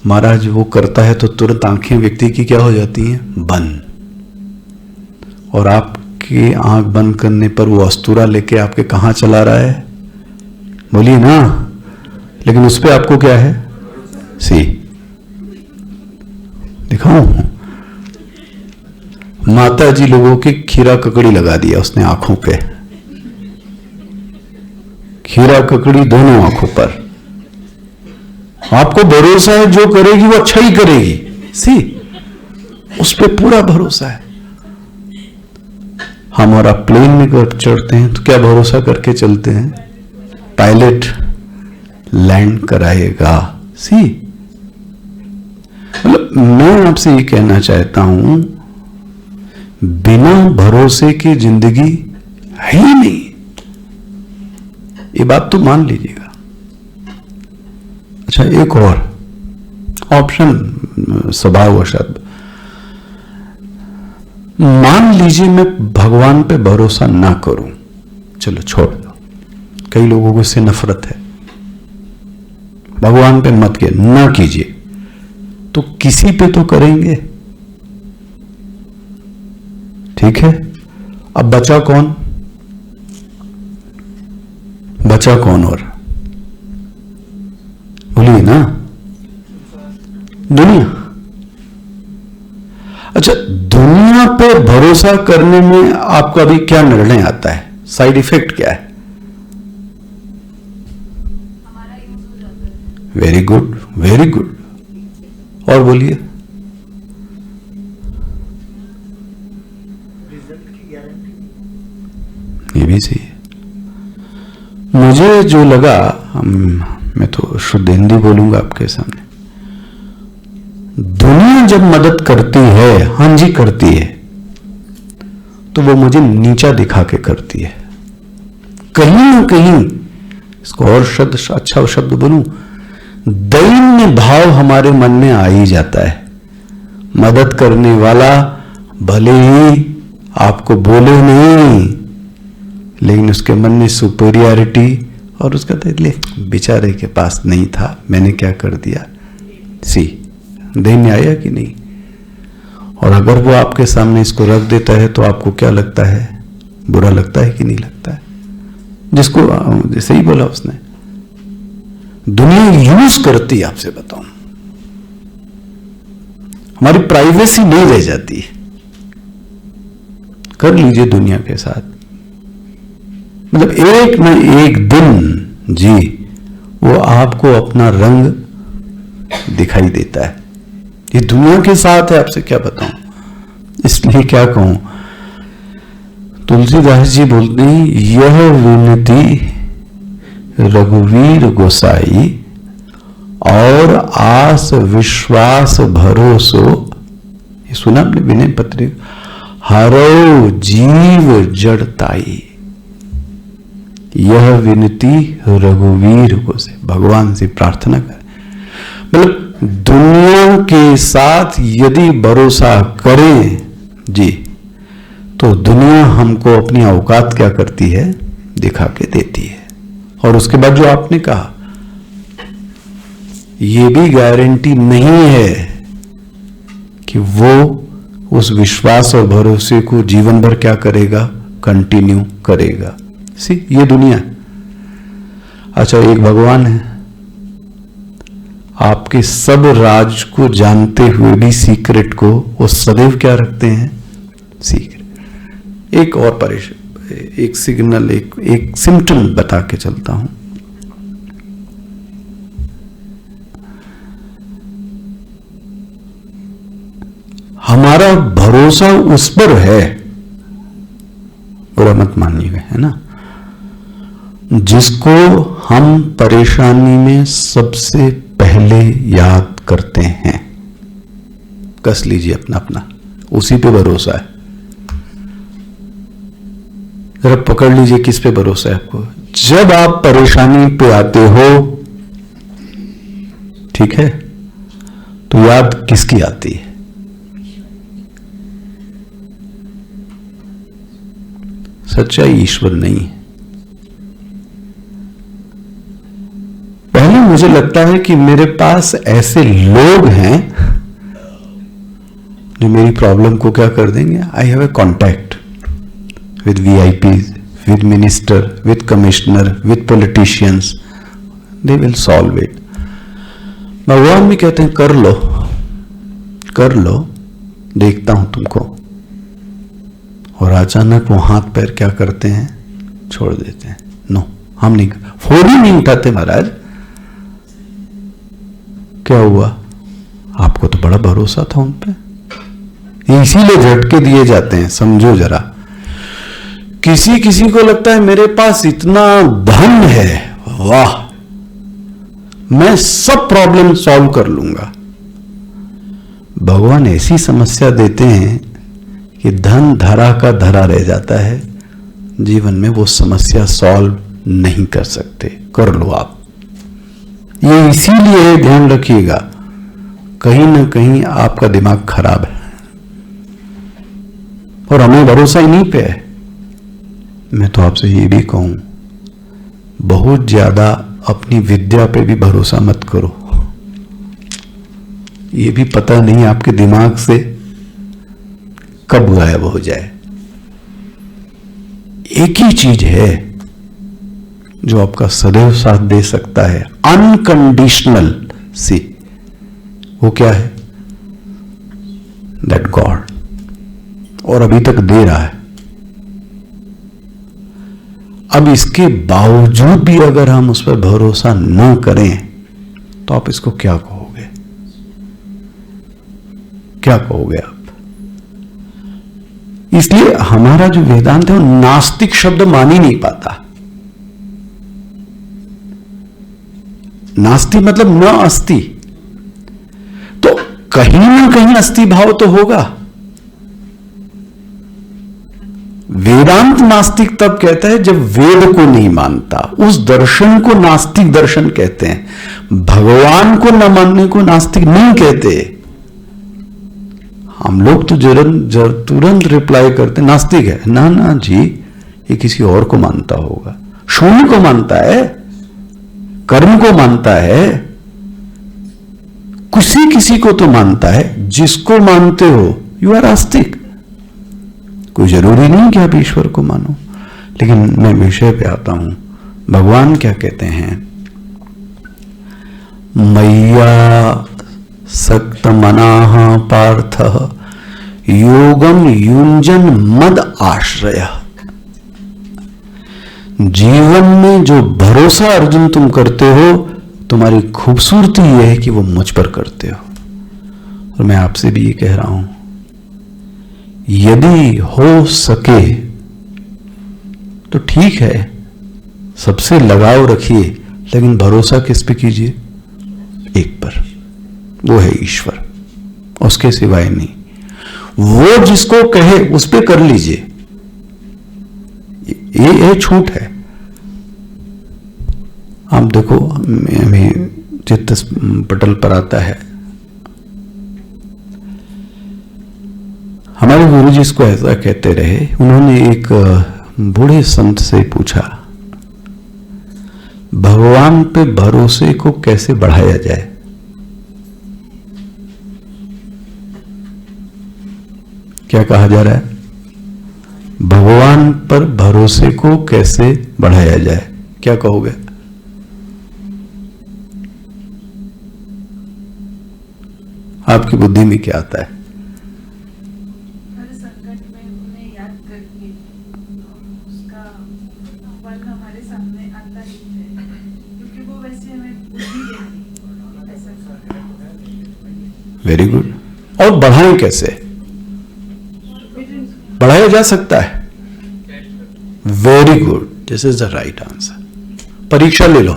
महाराज वो करता है तो तुरंत आंखें व्यक्ति की क्या हो जाती हैं? बंद। और आपकी आंख बंद करने पर वो अस्तूरा लेके आपके कहां चला रहा है? बोलिए ना। लेकिन उस पर आपको क्या है? दिखाऊं? माता जी लोगों की खीरा ककड़ी लगा दिया उसने आंखों पे, खीरा ककड़ी दोनों आंखों पर। आपको भरोसा है जो करेगी वो अच्छा ही करेगी। उस पे पूरा भरोसा है। हम और आप प्लेन में जब चढ़ते हैं तो क्या भरोसा करके चलते हैं? पायलट लैंड कराएगा। सी, मतलब मैं आपसे ये कहना चाहता हूं, बिना भरोसे की जिंदगी है ही नहीं, ये बात तो मान लीजिएगा। अच्छा, एक और ऑप्शन स्वभाववशात, मान लीजिए मैं भगवान पे भरोसा ना करूं, चलो छोड़ दो, कई लोगों को इससे नफरत है, भगवान पे मत के ना कीजिए, तो किसी पे तो करेंगे, ठीक है। अब बचा कौन, बचा कौन और, बोलिए ना, दुनिया। अच्छा, दुनिया पे भरोसा करने में आपको अभी क्या निर्णय आता है, साइड इफेक्ट क्या है? वेरी गुड, वेरी गुड, और बोलिए। ये भी सही है। मुझे जो लगा, मैं तो शुद्ध हिंदी बोलूंगा आपके सामने, दुनिया जब मदद करती है, हां जी करती है, तो वो मुझे नीचा दिखा के करती है। कहीं ना कहीं, इसको और शब्द, अच्छा शब्द बोलूं, दैन्य भाव हमारे मन में आ ही जाता है। मदद करने वाला भले ही आपको बोले नहीं, लेकिन उसके मन में सुपीरियरिटी, और उसका ले बेचारे के पास नहीं था, मैंने क्या कर दिया। सी, दैन्य आया कि नहीं? और अगर वो आपके सामने इसको रख देता है तो आपको क्या लगता है, बुरा लगता है कि नहीं लगता है? जिसको जैसे ही बोला उसने, दुनिया यूज करती है, आपसे बताऊं, हमारी प्राइवेसी नहीं रह जाती है। कर लीजिए दुनिया के साथ, मतलब एक न एक दिन जी वो आपको अपना रंग दिखाई देता है। ये दुनिया के साथ है, आपसे क्या बताऊं, इसलिए क्या कहूं, तुलसीदास जी बोलते हैं, यह विनती रघुवीर गोसाई और आस विश्वास भरोसो, ये सुना आपने विनय पत्रिक, हरो जीव जड़ताई। यह विनती रघुवीर गोसाई, भगवान से प्रार्थना करें, मतलब दुनिया के साथ यदि भरोसा करें जी, तो दुनिया हमको अपनी औकात क्या करती है, दिखा के देती है। और उसके बाद जो आपने कहा, यह भी गारंटी नहीं है कि वो उस विश्वास और भरोसे को जीवन भर क्या करेगा, कंटिन्यू करेगा। सी, ये दुनिया। अच्छा, एक भगवान है, आपके सब राज को जानते हुए भी सीक्रेट को वो सदैव क्या रखते हैं, सीक्रेट। एक और परेशान, एक सिग्नल, एक सिम्टम बता के चलता हूं। हमारा भरोसा उस पर है, बुरा मत मानिएगा, है ना, जिसको हम परेशानी में सबसे पहले याद करते हैं। कस लीजिए अपना अपना, उसी पे भरोसा है। जरा पकड़ लीजिए किस पे भरोसा है आपको। जब आप परेशानी पे आते हो, ठीक है, तो याद किसकी आती है? सच्चाई ईश्वर नहीं है। पहले मुझे लगता है कि मेरे पास ऐसे लोग हैं जो मेरी प्रॉब्लम को क्या कर देंगे। I have a contact with VIPs, with minister, with commissioner, with politicians, they will solve it. भगवान भी कहते हैं कर लो, देखता हूं तुमको, और अचानक वो हाथ पैर क्या करते हैं, छोड़ देते हैं। नो, हम नहीं, फोन ही नहीं उठाते महाराज। क्या हुआ, आपको तो बड़ा भरोसा था उन पे, इसीलिए झटके दिए जाते हैं। समझो जरा, किसी किसी को लगता है मेरे पास इतना धन है, वाह, मैं सब प्रॉब्लम सॉल्व कर लूंगा। भगवान ऐसी समस्या देते हैं कि धन धरा का धरा रह जाता है, जीवन में वो समस्या सॉल्व नहीं कर सकते। कर लो आप, ये इसीलिए ध्यान रखिएगा, कहीं ना कहीं आपका दिमाग खराब है और हमें भरोसा ही नहीं पे है। मैं तो आपसे ये भी कहूं, बहुत ज्यादा अपनी विद्या पे भी भरोसा मत करो। ये भी पता नहीं आपके दिमाग से कब गायब हो जाए। एक ही चीज है जो आपका सदैव साथ दे सकता है, अनकंडीशनल सी। वो क्या है? That God. और अभी तक दे रहा है। अब इसके बावजूद भी अगर हम उस पर भरोसा न करें तो आप इसको क्या कहोगे? क्या कहोगे आप? इसलिए हमारा जो वेदांत है वो नास्तिक शब्द मान ही नहीं पाता। नास्ति मतलब न अस्ति, तो कहीं ना कहीं अस्ति भाव तो होगा। वेदांत नास्तिक तब कहता है जब वेद को नहीं मानता, उस दर्शन को नास्तिक दर्शन कहते हैं। भगवान को न मानने को नास्तिक नहीं कहते। हम लोग तो तुरंत रिप्लाई करते नास्तिक है। ना ना जी, ये किसी और को मानता होगा, शून्य को मानता है, कर्म को मानता है, किसी को तो मानता है। जिसको मानते हो यू आर आस्तिक। कोई जरूरी नहीं कि आप ईश्वर को मानो। लेकिन मैं विषय पे आता हूं। भगवान क्या कहते हैं? मैया सक्त मनाः पार्थ योगम युंजन मद आश्रय। जीवन में जो भरोसा अर्जुन तुम करते हो, तुम्हारी खूबसूरती यह है कि वो मुझ पर करते हो। और मैं आपसे भी ये कह रहा हूं, यदि हो सके तो ठीक है, सबसे लगाव रखिए, लेकिन भरोसा किस पे कीजिए? एक पर, वो है ईश्वर, उसके सिवाय नहीं। वो जिसको कहे उस पे कर लीजिए। ये छूट है। आप देखो, अभी चित्त पटल पर आता है, हमारे गुरु जी इसको ऐसा कहते रहे। उन्होंने एक बूढ़े संत से पूछा, भगवान पे भरोसे को कैसे बढ़ाया जाए? क्या कहा जा रहा है? भगवान पर भरोसे को कैसे बढ़ाया जाए? क्या कहोगे? आपकी बुद्धि में क्या आता है? हर संकट में उन्हें याद करके उसका फल हमारे सामने आता ही है, क्योंकि वो वैसे हमें बुद्धि देती है। Very good. और बढ़ाएं कैसे? बढ़ाया जा सकता है। Very good, this is the right answer. परीक्षा ले लो।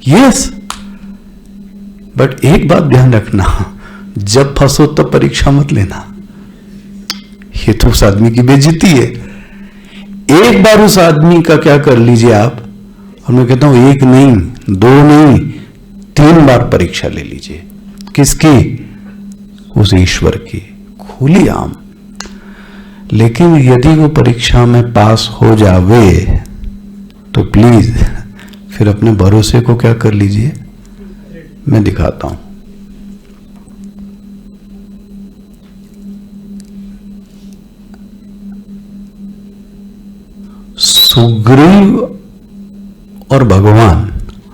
यस, बट एक बात ध्यान रखना, जब फंसो तब परीक्षा मत लेना। ये तो उस आदमी की बेइज्जती है। एक बार उस आदमी का क्या कर लीजिए आप, और मैं कहता हूं एक नहीं, दो नहीं, 3 बार परीक्षा ले लीजिए। किसकी? उस ईश्वर की, खुली आम। लेकिन यदि वो परीक्षा में पास हो जावे तो प्लीज फिर अपने भरोसे को क्या कर लीजिए। मैं दिखाता हूं। सुग्रीव और भगवान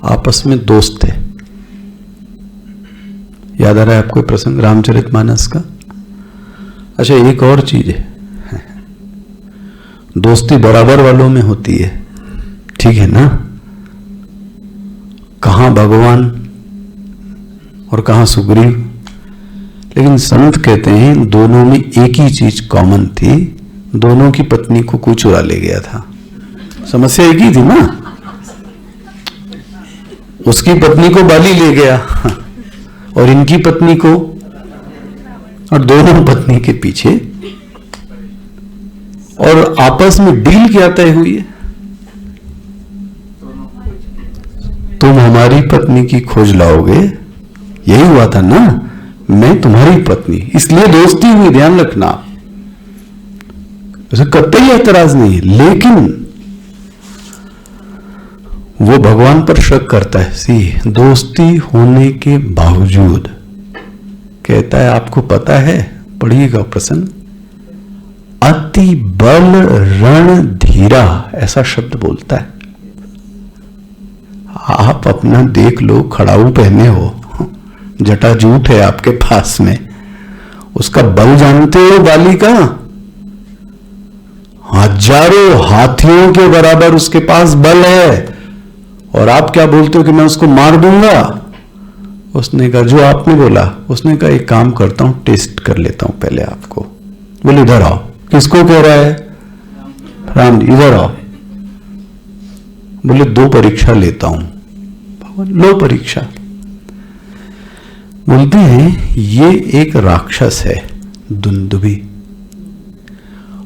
आपस में दोस्त थे। याद आ रहा है आपको प्रसंग रामचरितमानस का? अच्छा, एक और चीज है, दोस्ती बराबर वालों में होती है, ठीक है ना? कहां भगवान और कहां सुग्रीव। लेकिन संत कहते हैं दोनों में एक ही चीज कॉमन थी, दोनों की पत्नी को कोई चुरा ले गया था। समस्या एक ही थी ना, उसकी पत्नी को बाली ले गया और इनकी पत्नी को, और दोनों पत्नी के पीछे, और आपस में डील क्या तय हुई है? तुम हमारी पत्नी की खोज लाओगे, यही हुआ था ना, मैं तुम्हारी पत्नी, इसलिए दोस्ती हुई, ध्यान रखना। उसे कतई एतराज नहीं है, लेकिन वो भगवान पर शक करता है। दोस्ती होने के बावजूद कहता है, आपको पता है, पढ़िएगा प्रसन्न, अति बल रण धीरा, ऐसा शब्द बोलता है। आप अपना देख लो, खड़ाऊ पहने हो, जटाजूट है आपके पास में, उसका बल जानते हो बाली का? हजारों हाथियों के बराबर उसके पास बल है, और आप क्या बोलते हो कि मैं उसको मार दूंगा? उसने कहा, जो आपने बोला, उसने कहा एक काम करता हूं, टेस्ट कर लेता हूं पहले आपको। बोले इधर आओ। किसको कह रहा है? राम जी, इधर आओ। बोले 2 परीक्षा लेता हूं। लो परीक्षा। बोलते हैं ये एक राक्षस है, दुंदुभी,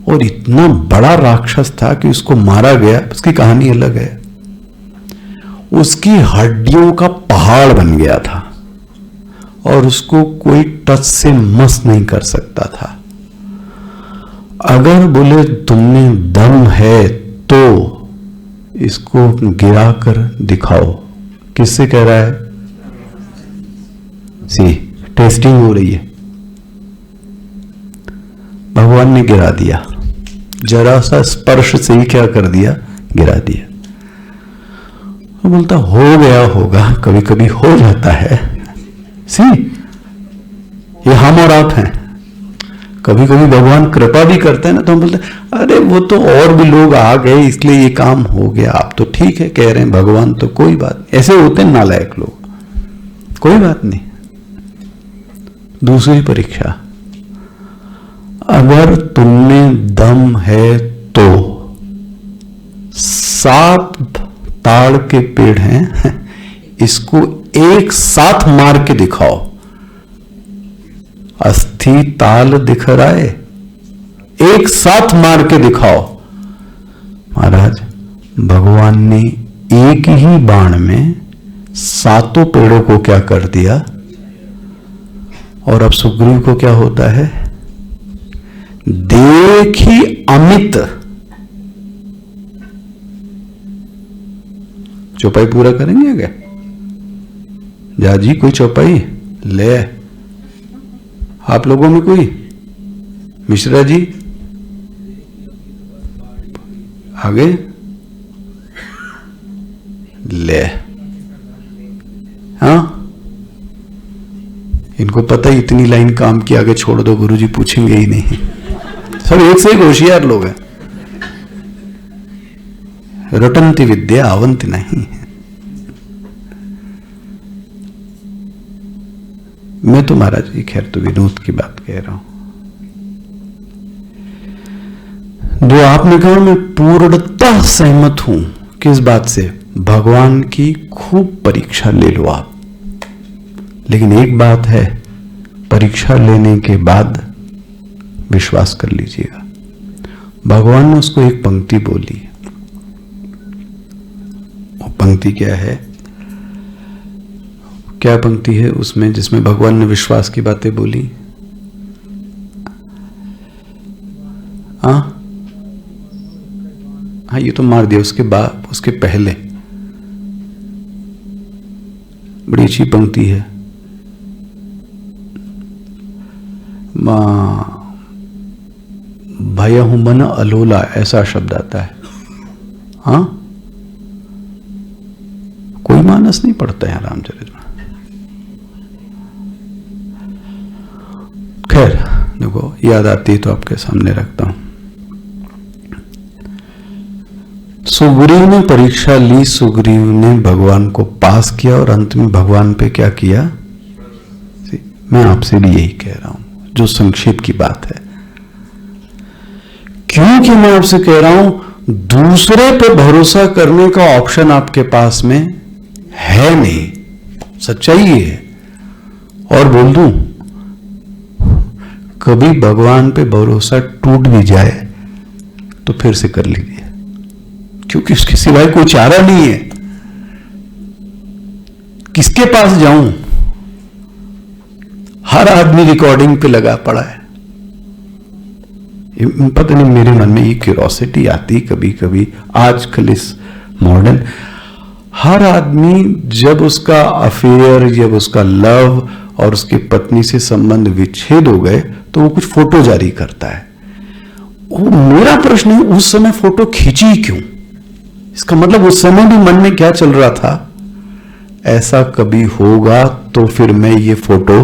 और इतना बड़ा राक्षस था कि उसको मारा गया, उसकी कहानी अलग है। उसकी हड्डियों का पहाड़ बन गया था और उसको कोई टच से मस नहीं कर सकता था। अगर बोले तुमने दम है तो इसको गिरा कर दिखाओ। किससे कह रहा है? टेस्टिंग हो रही है। भगवान ने गिरा दिया, जरा सा स्पर्श से ही क्या कर दिया? गिरा दिया। तो बोलता हो गया होगा, कभी कभी हो जाता है। ये हम और आप हैं। कभी कभी भगवान कृपा भी करते हैं ना, तो हम बोलते हैं अरे वो तो और भी लोग आ गए इसलिए ये काम हो गया। आप तो ठीक है कह रहे हैं भगवान, तो कोई बात नहीं। ऐसे होते हैं नालायक लोग, कोई बात नहीं। दूसरी परीक्षा, अगर तुमने दम है तो 7 ताड़ के पेड़ हैं, इसको एक साथ मार के दिखाओ। अस्थि ताल दिख रहा है, एक साथ मार के दिखाओ। महाराज भगवान ने एक ही बाण में 7 पेड़ों को क्या कर दिया। और अब सुग्रीव को क्या होता है? देखी अमित। चौपाई पूरा करेंगे क्या? जा जी, कोई चौपाई ले। आप लोगों में कोई? मिश्रा जी आगे ले। हाँ, इनको पता ही इतनी लाइन काम की, आगे छोड़ दो, गुरुजी पूछेंगे ही नहीं। सब एक से एक होशियार लोग हैं। रटंती विद्या आवंती नहीं। मैं तो महाराज जी खैर तो विनोद की बात कह रहा हूं। जो आपने कहा मैं पूर्णतः सहमत हूं। किस बात से? भगवान की खूब परीक्षा ले लो आप। लेकिन एक बात है, परीक्षा लेने के बाद विश्वास कर लीजिएगा। भगवान ने उसको एक पंक्ति बोली। वो पंक्ति क्या है? क्या पंक्ति है उसमें जिसमें भगवान ने विश्वास की बातें बोली? हाँ, ये तो मार दिया। उसके बाद, उसके पहले बड़ी अच्छी पंक्ति है। भयहु मन अलोला, ऐसा शब्द आता है। हाँ, कोई मानस नहीं पढ़ता है रामचरित में। खैर देखो, याद आती है तो आपके सामने रखता हूं। सुग्रीव ने परीक्षा ली, सुग्रीव ने भगवान को पास किया और अंत में भगवान पे क्या किया? मैं आपसे भी यही कह रहा हूं, जो संक्षेप की बात है। क्योंकि मैं आपसे कह रहा हूं, दूसरे पे भरोसा करने का ऑप्शन आपके पास में है नहीं, सच्चाई है। और बोल दूं, कभी भगवान पे भरोसा टूट भी जाए तो फिर से कर लीजिए, क्योंकि उसके सिवाय कोई चारा नहीं है। किसके पास जाऊं? हर आदमी रिकॉर्डिंग पे लगा पड़ा है। पता नहीं, मेरे मन में ये क्यूरोसिटी आती कभी कभी आजकल इस मॉडर्न, हर आदमी जब उसका अफेयर, जब उसका लव और उसकी पत्नी से संबंध विच्छेद हो गए तो वो कुछ फोटो जारी करता है। वो मेरा प्रश्न है, उस समय फोटो खींची क्यों? इसका मतलब उस समय भी मन में क्या चल रहा था? ऐसा कभी होगा तो फिर मैं ये फोटो,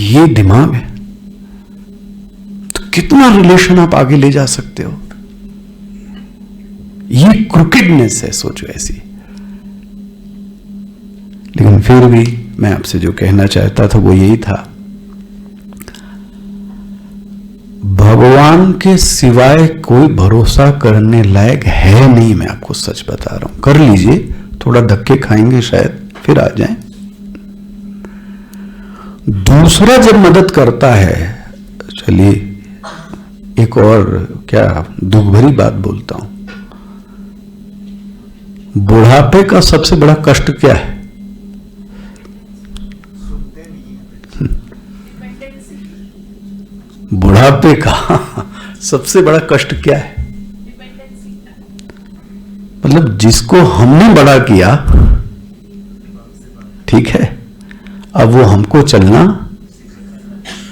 ये दिमाग है तो कितना रिलेशन आप आगे ले जा सकते हो। ये क्रुकेडनेस है, सोचो ऐसी। लेकिन फिर भी मैं आपसे जो कहना चाहता था वो यही था, भगवान के सिवाय कोई भरोसा करने लायक है नहीं। मैं आपको सच बता रहा हूं, कर लीजिए, थोड़ा धक्के खाएंगे शायद फिर आ जाएं। दूसरा जब मदद करता है, चलिए एक और क्या दुख भरी बात बोलता हूं, बुढ़ापे का सबसे बड़ा कष्ट क्या है? बुढ़ापे का सबसे बड़ा कष्ट क्या है? मतलब जिसको हमने बड़ा किया, ठीक है, अब वो हमको चलना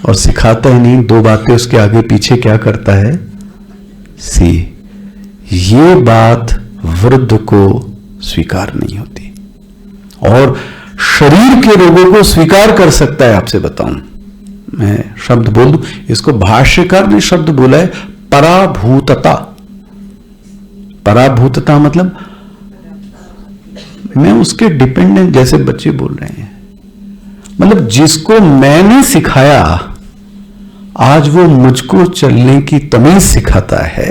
और सिखाता ही नहीं, दो बातें उसके आगे पीछे क्या करता है? सी, ये बात वृद्ध को स्वीकार नहीं होती और शरीर के रोगों को स्वीकार कर सकता है। आपसे बताऊं, मैं शब्द बोल दूं, इसको भाष्यकार ने शब्द बोला है पराभूतता। पराभूतता मतलब मैं उसके डिपेंडेंट, जैसे बच्चे बोल रहे हैं, मतलब जिसको मैंने सिखाया आज वो मुझको चलने की तमीज सिखाता है,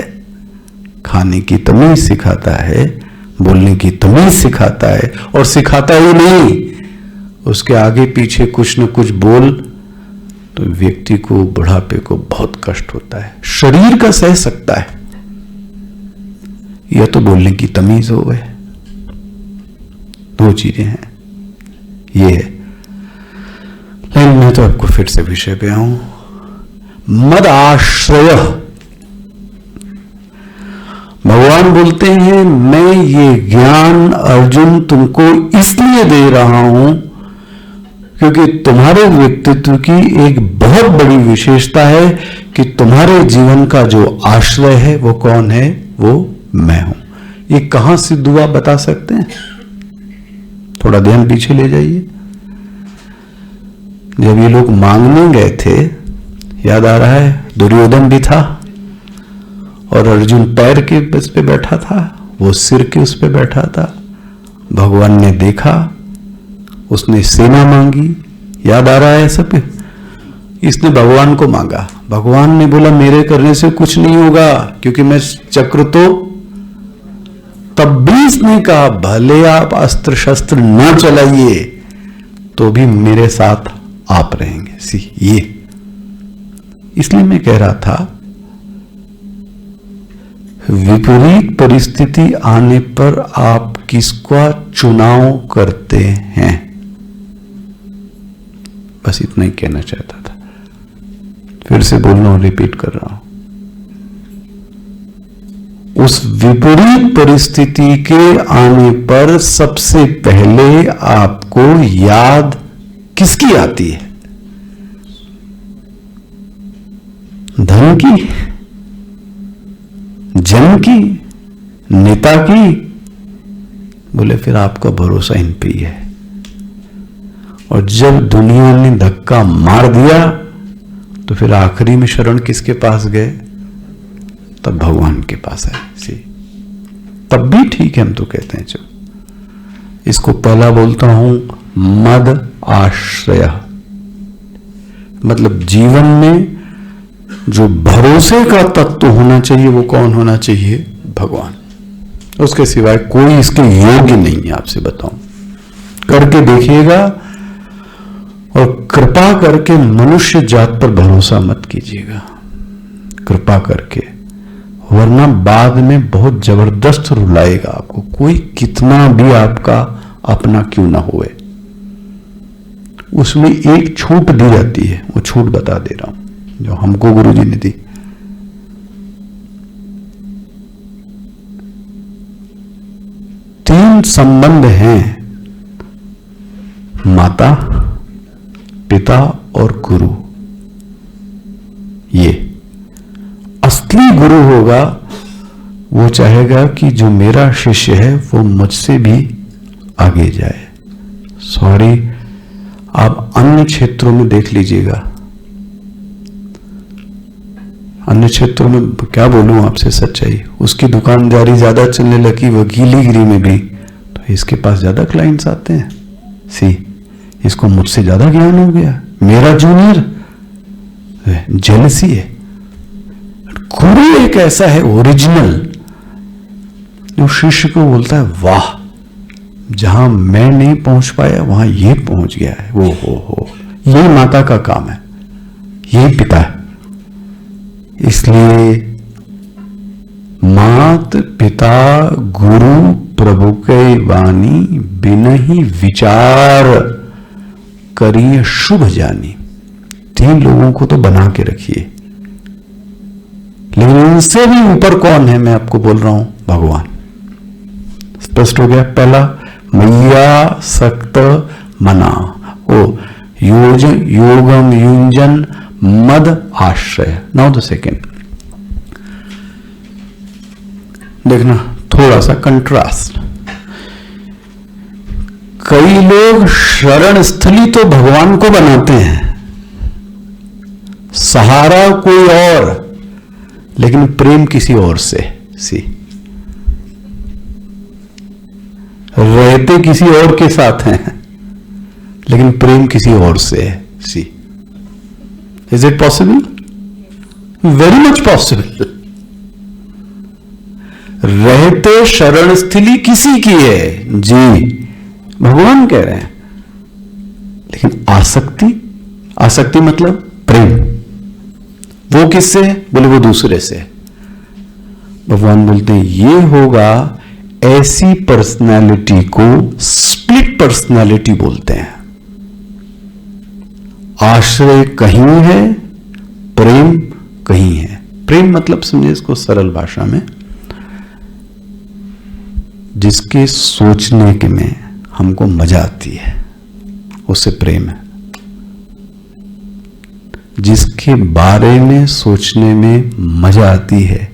खाने की तमीज सिखाता है, बोलने की तमीज सिखाता है, और सिखाता ही नहीं, उसके आगे पीछे कुछ न कुछ बोल, तो व्यक्ति को बुढ़ापे को बहुत कष्ट होता है। शरीर का सह सकता है, यह तो बोलने की तमीज हो गए, दो चीजें हैं ये है। लेकिन मैं तो आपको फिर से विषय पे आऊं, मद आश्रय। भगवान बोलते हैं मैं ये ज्ञान अर्जुन तुमको इसलिए दे रहा हूं क्योंकि तुम्हारे व्यक्तित्व की एक बहुत बड़ी विशेषता है कि तुम्हारे जीवन का जो आश्रय है वो कौन है? वो मैं हूं। ये कहां सिद्ध हुआ बता सकते हैं? थोड़ा ध्यान पीछे ले जाइए। जब ये लोग मांगने गए थे, याद आ रहा है, दुर्योधन भी था और अर्जुन पैर के उस पे बैठा था, वो सिर के उस पे बैठा था। भगवान ने देखा, उसने सेना मांगी, याद आ रहा है सब। इसने भगवान को मांगा, भगवान ने बोला मेरे करने से कुछ नहीं होगा क्योंकि मैं चक्र तो, तब भी इसने कहा भले आप अस्त्र शस्त्र न चलाइए तो भी मेरे साथ आप रहेंगे। सी, ये इसलिए मैं कह रहा था विपरीत परिस्थिति आने पर आप किसका चुनाव करते हैं, बस इतना ही कहना चाहता था। फिर से बोल रहा हूं, रिपीट कर रहा हूं, उस विपरीत परिस्थिति के आने पर सबसे पहले आपको याद किसकी आती है? धन की, जन की, नेता की? बोले फिर आपका भरोसा इन पे ही है। और जब दुनिया ने धक्का मार दिया तो फिर आखिरी में शरण किसके पास गए? तब भगवान के पास है। सी, तब भी ठीक है, हम तो कहते हैं चलो, इसको पहला बोलता हूं मद आश्रय, मतलब जीवन में जो भरोसे का तत्व होना चाहिए वो कौन होना चाहिए? भगवान। उसके सिवाय कोई इसके योग्य नहीं है, आपसे बताऊं। करके देखिएगा, और कृपा करके मनुष्य जात पर भरोसा मत कीजिएगा, कृपा करके, वरना बाद में बहुत जबरदस्त रुलाएगा आपको, कोई कितना भी आपका अपना क्यों ना हुए। उसमें एक छूट दी जाती है, वो छूट बता दे रहा हूं जो हमको गुरुजी ने दी। तीन संबंध हैं, माता, पिता और गुरु। ये असली गुरु होगा, वो चाहेगा कि जो मेरा शिष्य है वो मुझसे भी आगे जाए। सॉरी, आप अन्य क्षेत्रों में देख लीजिएगा, अन्य क्षेत्रों में क्या बोलूं आपसे सच्चाई, उसकी दुकानदारी ज्यादा चलने लगी वकीलीगिरी में भी, तो इसके पास ज्यादा क्लाइंट्स आते हैं। सी, इसको मुझसे ज्यादा ज्ञान हो गया, मेरा जूनियर, जेलसी है। गुरु एक ऐसा है ओरिजिनल, जो शिष्य को बोलता है वाह, जहां मैं नहीं पहुंच पाया वहां ये पहुंच गया है। वो हो, ये माता का काम है, ये पिता है। इसलिए मात पिता गुरु प्रभु के वाणी, बिन ही विचार करिए शुभ जानी। तीन लोगों को तो बना के रखिए, लेकिन इनसे भी ऊपर कौन है, मैं आपको बोल रहा हूं, भगवान। स्पष्ट हो गया। पहला, मैया सक्त मना, ओ योगम युंजन मद आश्रय। नाउ द सेकेंड, देखना थोड़ा सा कंट्रास्ट। कई लोग शरण स्थली तो भगवान को बनाते हैं, सहारा कोई और, लेकिन प्रेम किसी और से। सी, रहते किसी और के साथ हैं, लेकिन प्रेम किसी और से है। See, is it possible? Very much possible. रहते शरण स्थली किसी की है जी, भगवान कह रहे हैं, लेकिन आसक्ति, आसक्ति मतलब प्रेम, वो किससे? बोले वो दूसरे से। भगवान बोलते हैं ये होगा, ऐसी पर्सनालिटी को स्प्लिट पर्सनालिटी बोलते हैं। आश्रय कहीं है, प्रेम कहीं है। प्रेम मतलब समझे इसको सरल भाषा में, जिसके सोचने के में हमको मजा आती है, उससे प्रेम है। जिसके बारे में सोचने में मजा आती है,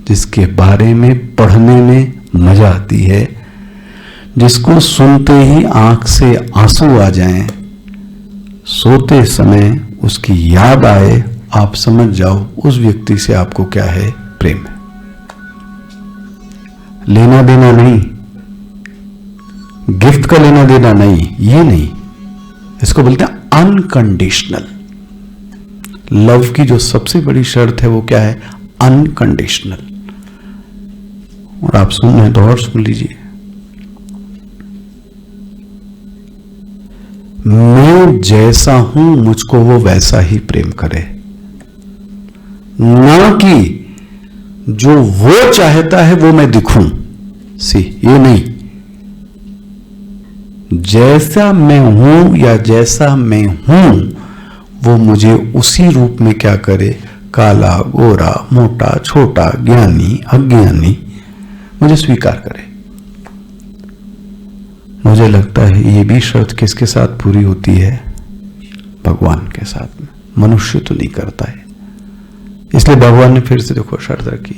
जिसके बारे में पढ़ने में मजा आती है, जिसको सुनते ही आंख से आंसू आ जाएं, सोते समय उसकी याद आए, आप समझ जाओ उस व्यक्ति से आपको क्या है, प्रेम है। लेना देना नहीं, गिफ्ट का लेना देना नहीं, ये नहीं, इसको बोलते हैं अनकंडीशनल लव। की जो सबसे बड़ी शर्त है वो क्या है, अनकंडीशनल। और आप सुन रहे हैं तो और सुन लीजिए, मैं जैसा हूं मुझको वो वैसा ही प्रेम करे, ना कि जो वो चाहता है वो मैं दिखूं। सी, ये नहीं, जैसा मैं हूं या जैसा मैं हूं वो मुझे उसी रूप में क्या करे, काला गोरा मोटा छोटा ज्ञानी अज्ञानी मुझे स्वीकार करे। मुझे लगता है ये भी शर्त किसके साथ पूरी होती है, भगवान के साथ में। मनुष्य तो नहीं करता है, इसलिए भगवान ने फिर से देखो शर्त रखी,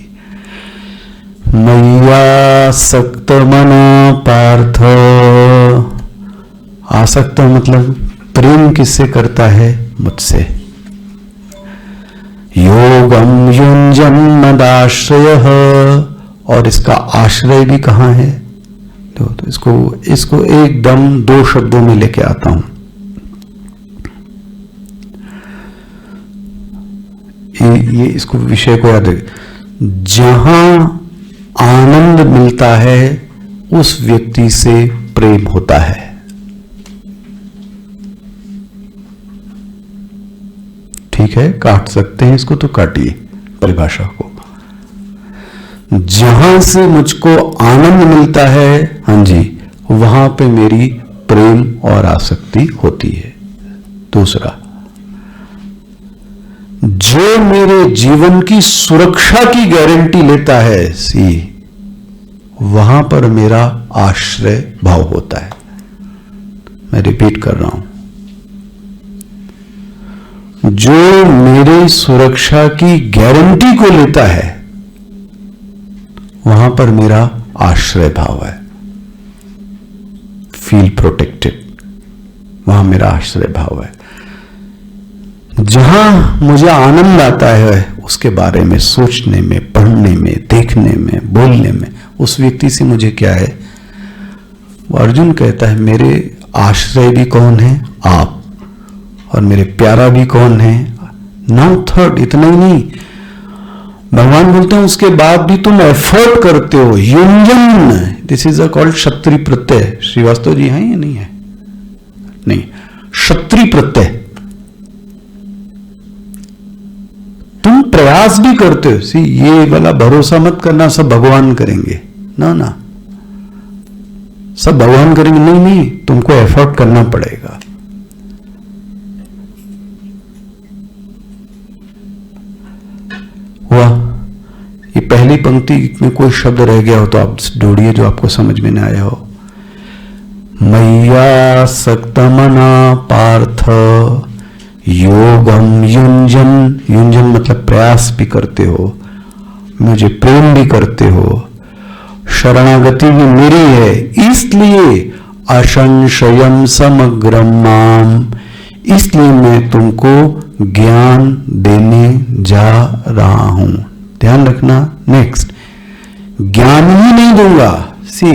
मैया सक्त मनो पार्थ। आसक्त मतलब प्रेम किससे करता है, मुझसे। योगम युंजन मदाश्रय, और इसका आश्रय भी कहां है, तो इसको एकदम दो शब्दों में लेके आता हूं। ये इसको विषय को याद रखिए, जहां आनंद मिलता है उस व्यक्ति से प्रेम होता है। ठीक है, काट सकते हैं इसको तो काटिए परिभाषा को। जहां से मुझको आनंद मिलता है, हां जी, वहां पे मेरी प्रेम और आसक्ति होती है। दूसरा, जो मेरे जीवन की सुरक्षा की गारंटी लेता है, सी, वहां पर मेरा आश्रय भाव होता है। मैं रिपीट कर रहा हूं, जो मेरे सुरक्षा की गारंटी को लेता है, वहां पर मेरा आश्रय भाव है। फील प्रोटेक्टेड, वहां मेरा आश्रय भाव है। जहां मुझे आनंद आता है उसके बारे में सोचने में, पढ़ने में, देखने में, बोलने में, उस व्यक्ति से मुझे क्या है? वो अर्जुन कहता है मेरे आश्रय भी कौन है? आप। और मेरे प्यारा भी कौन है? Now third. इतना ही नहीं, भगवान बोलते हैं उसके बाद भी तुम एफर्ट करते हो, युंजन। दिस इज कॉल्ड क्षत्रिय प्रत्यय। श्रीवास्तव जी हैं या नहीं है? नहीं, क्षत्रिय प्रत्यय। तुम प्रयास भी करते हो। सी, ये वाला भरोसा मत करना सब भगवान करेंगे, ना ना, सब भगवान करेंगे, नहीं नहीं, तुमको एफर्ट करना पड़ेगा। हुआ? ये पहली पंक्ति में कोई शब्द रह गया हो तो आप ढूंढिए जो आपको समझ में ना आया हो। मैया सक्तमना पार्थ योगम युंजन। युंजन मतलब प्रयास भी करते हो, मुझे प्रेम भी करते हो, शरणागति भी मेरी है, इसलिए असंशयम समग्रम माम, इसलिए मैं तुमको ज्ञान देने जा रहा हूं। ध्यान रखना। नेक्स्ट, ज्ञान ही नहीं दूंगा। सी,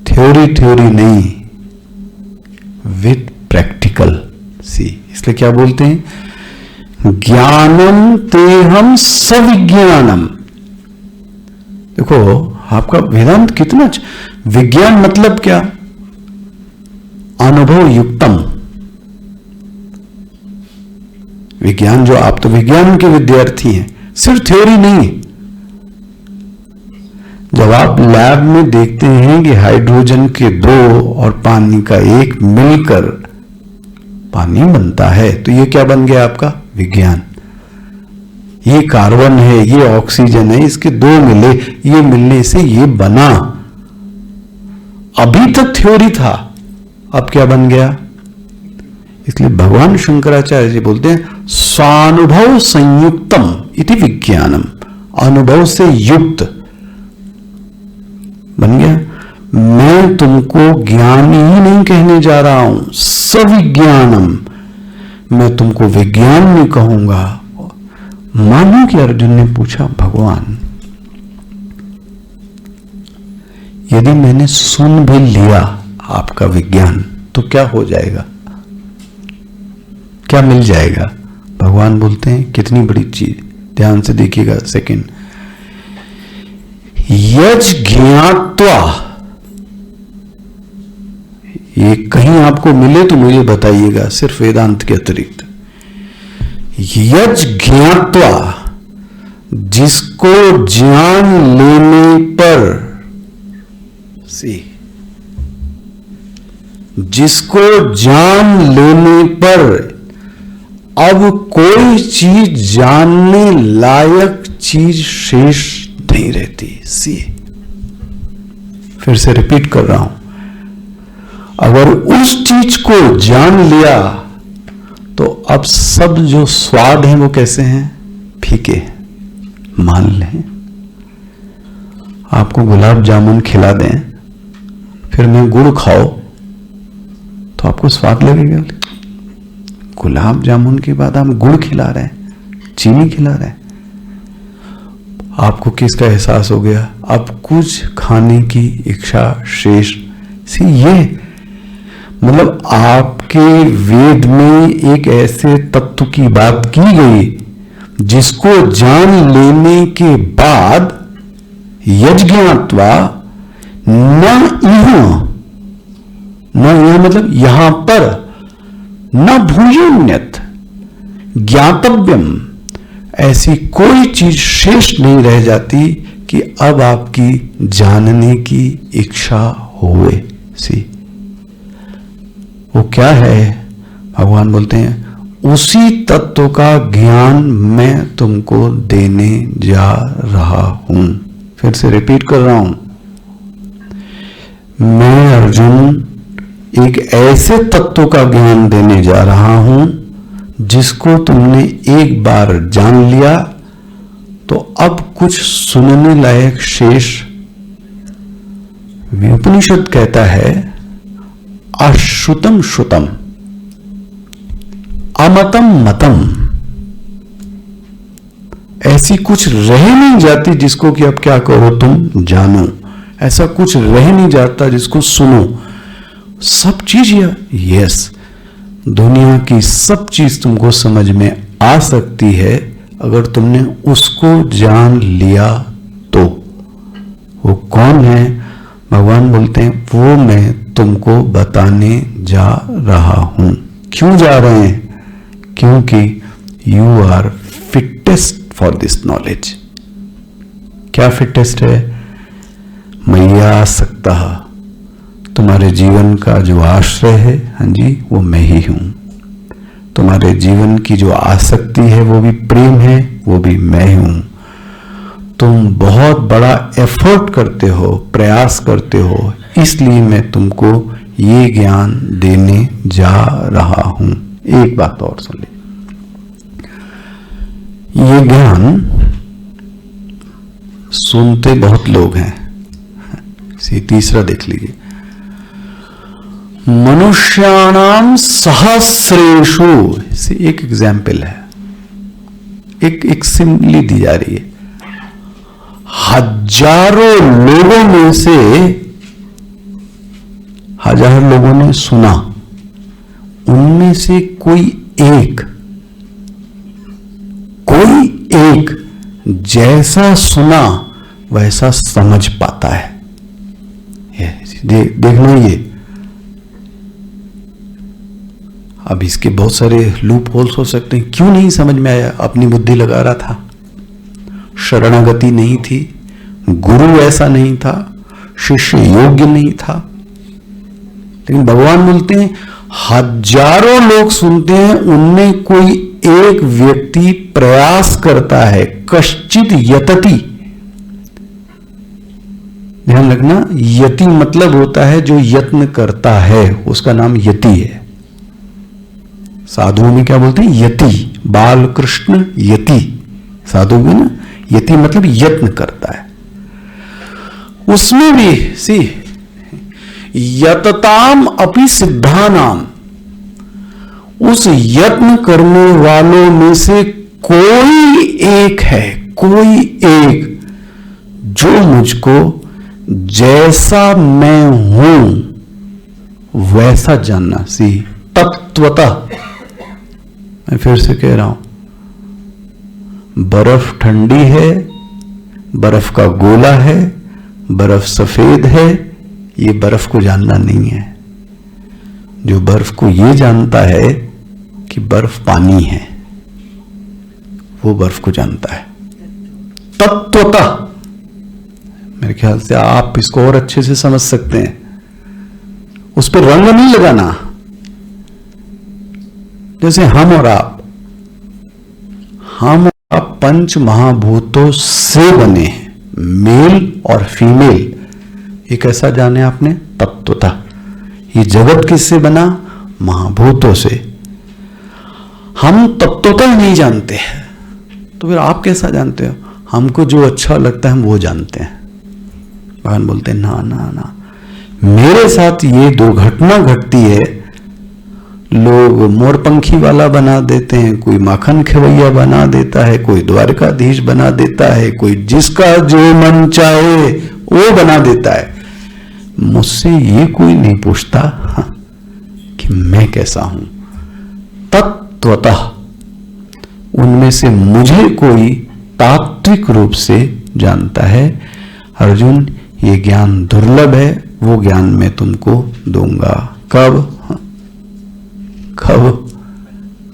थ्योरी नहीं, विद प्रैक्टिकल। सी, इसलिए क्या बोलते हैं? ज्ञानम तेहम सविज्ञानम। देखो आपका वेदांत कितना विज्ञान मतलब क्या? अनुभव युक्तम विज्ञान। जो आप तो विज्ञान के विद्यार्थी हैं, सिर्फ थ्योरी नहीं। जब आप लैब में देखते हैं कि हाइड्रोजन के 2 और पानी का 1 मिलकर पानी बनता है, तो ये क्या बन गया आपका? विज्ञान। ये कार्बन है, ये ऑक्सीजन है, इसके 2 मिले, ये मिलने से ये बना। अभी तक थ्योरी था, अब क्या बन गया? इसलिए भगवान शंकराचार्य जी बोलते हैं स्वानुभव संयुक्तम इति विज्ञानम। अनुभव से युक्त बन गया। मैं तुमको ज्ञान ही नहीं कहने जा रहा हूं, सविज्ञानम। मैं तुमको विज्ञान नहीं कहूंगा। मानो कि अर्जुन ने पूछा, भगवान यदि मैंने सुन भी लिया आपका विज्ञान तो क्या हो जाएगा? क्या मिल जाएगा? भगवान बोलते हैं कितनी बड़ी चीज, ध्यान से देखिएगा। सेकंड, यज ज्ञात्वा, ये कहीं आपको मिले तो मुझे बताइएगा, सिर्फ वेदांत के अतिरिक्त। यज ज्ञात्वा, जिसको जान लेने पर, सी, जिसको जान लेने पर अब कोई चीज जानने लायक चीज शेष नहीं रहती। सी, फिर से रिपीट कर रहा हूं, अगर उस चीज को जान लिया तो अब सब जो स्वाद हैं वो कैसे हैं? फीके। मान लें आपको गुलाब जामुन खिला दें, फिर मैं गुड़ खाओ तो आपको स्वाद लगेगा? गुलाब जामुन के बाद हम गुड़ खिला रहे हैं, चीनी खिला रहे हैं, आपको किसका एहसास हो गया? अब कुछ खाने की इच्छा शेष। सी, ये मतलब आपके वेद में एक ऐसे तत्व की बात की गई जिसको जान लेने के बाद यज्ञात्वा न यह मतलब यहां पर न भूयोन्यत ज्ञातव्यम, ऐसी कोई चीज शेष नहीं रह जाती कि अब आपकी जानने की इच्छा होवे सी। वो क्या है? भगवान बोलते हैं उसी तत्व का ज्ञान मैं तुमको देने जा रहा हूं। फिर से रिपीट कर रहा हूं, मैं अर्जुन एक ऐसे तत्व का ज्ञान देने जा रहा हूं जिसको तुमने एक बार जान लिया तो अब कुछ सुनने लायक शेष। उपनिषद कहता है अश्रुतम श्रुतम अमतम मतम, ऐसी कुछ रह नहीं जाती जिसको कि अब क्या करो तुम जानो, ऐसा कुछ रह नहीं जाता जिसको सुनो। सब चीज यस, दुनिया की सब चीज तुमको समझ में आ सकती है अगर तुमने उसको जान लिया तो। वो कौन है? भगवान बोलते हैं वो मैं तुमको बताने जा रहा हूं। क्यों जा रहे हैं? क्योंकि you are fittest for this knowledge. क्या फिटेस्ट है? मैया सकता, तुम्हारे जीवन का जो आश्रय है, हाँ जी, वो मैं ही हूं। तुम्हारे जीवन की जो आसक्ति है वो भी प्रेम है, वो भी मैं हूं। तुम बहुत बड़ा एफर्ट करते हो, प्रयास करते हो, इसलिए मैं तुमको ये ज्ञान देने जा रहा हूं। एक बात और सुन लीजिए, ये ज्ञान सुनते बहुत लोग हैं। तीसरा देख लीजिए, मनुष्याणाम सहस्रेषु से एक एग्जाम्पल है, एक सिम्बली दी जा रही है। हजारों लोगों में से हजार लोगों ने सुना, उनमें से कोई एक जैसा सुना वैसा समझ पाता है। देखना ये, अब इसके बहुत सारे लूप होल्स हो सकते हैं। क्यों नहीं समझ में आया? अपनी बुद्धि लगा रहा था, शरणागति नहीं थी, गुरु ऐसा नहीं था, शिष्य योग्य नहीं था। लेकिन भगवान बोलते हैं हजारों लोग सुनते हैं, उनमें कोई एक व्यक्ति प्रयास करता है, कश्चित यतति। ध्यान रखना, यति मतलब होता है जो यत्न करता है, उसका नाम यति है। साधुओं में क्या बोलते हैं? यति। बाल कृष्ण यति, साधु में ना यति मतलब यत्न करता है। उसमें भी सी यतताम अपि सिद्धानाम, उस यत्न करने वालों में से कोई एक है, कोई एक जो मुझको जैसा मैं हूं वैसा जानना। सी तत्वतः, मैं फिर से कह रहा हूं, बर्फ ठंडी है, बर्फ का गोला है, बर्फ सफेद है, ये बर्फ को जानना नहीं है। जो बर्फ को ये जानता है कि बर्फ पानी है, वो बर्फ को जानता है तत्वतः। मेरे ख्याल से आप इसको और अच्छे से समझ सकते हैं। उस पर रंग नहीं लगाना। जैसे हम और आप पंच महाभूतों से बने हैं, मेल और फीमेल। ये कैसा जाने आपने? तत्वतः। ये जगत किससे बना? महाभूतों से। हम तत्वतः नहीं जानते, तो फिर आप कैसा जानते हो? हमको जो अच्छा लगता है हम वो जानते हैं। भगवान बोलते हैं ना ना ना, मेरे साथ ये दुर्घटना घटती है, लोग मोरपंखी वाला बना देते हैं, कोई माखन खवैया बना देता है, कोई द्वारकाधीश बना देता है, कोई जिसका जो मन चाहे वो बना देता है। मुझसे ये कोई नहीं पूछता कि मैं कैसा हूं। तत्वतः उनमें से मुझे कोई तात्विक रूप से जानता है। अर्जुन, ये ज्ञान दुर्लभ है, वो ज्ञान मैं तुमको दूंगा। कब? कब?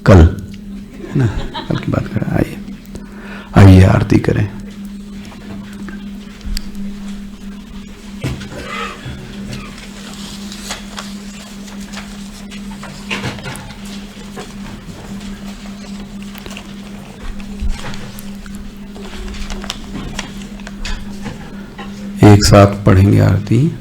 कल, है ना? कल की बात करें। आइए आइए आरती करें। एक साथ पढ़ेंगे आरती।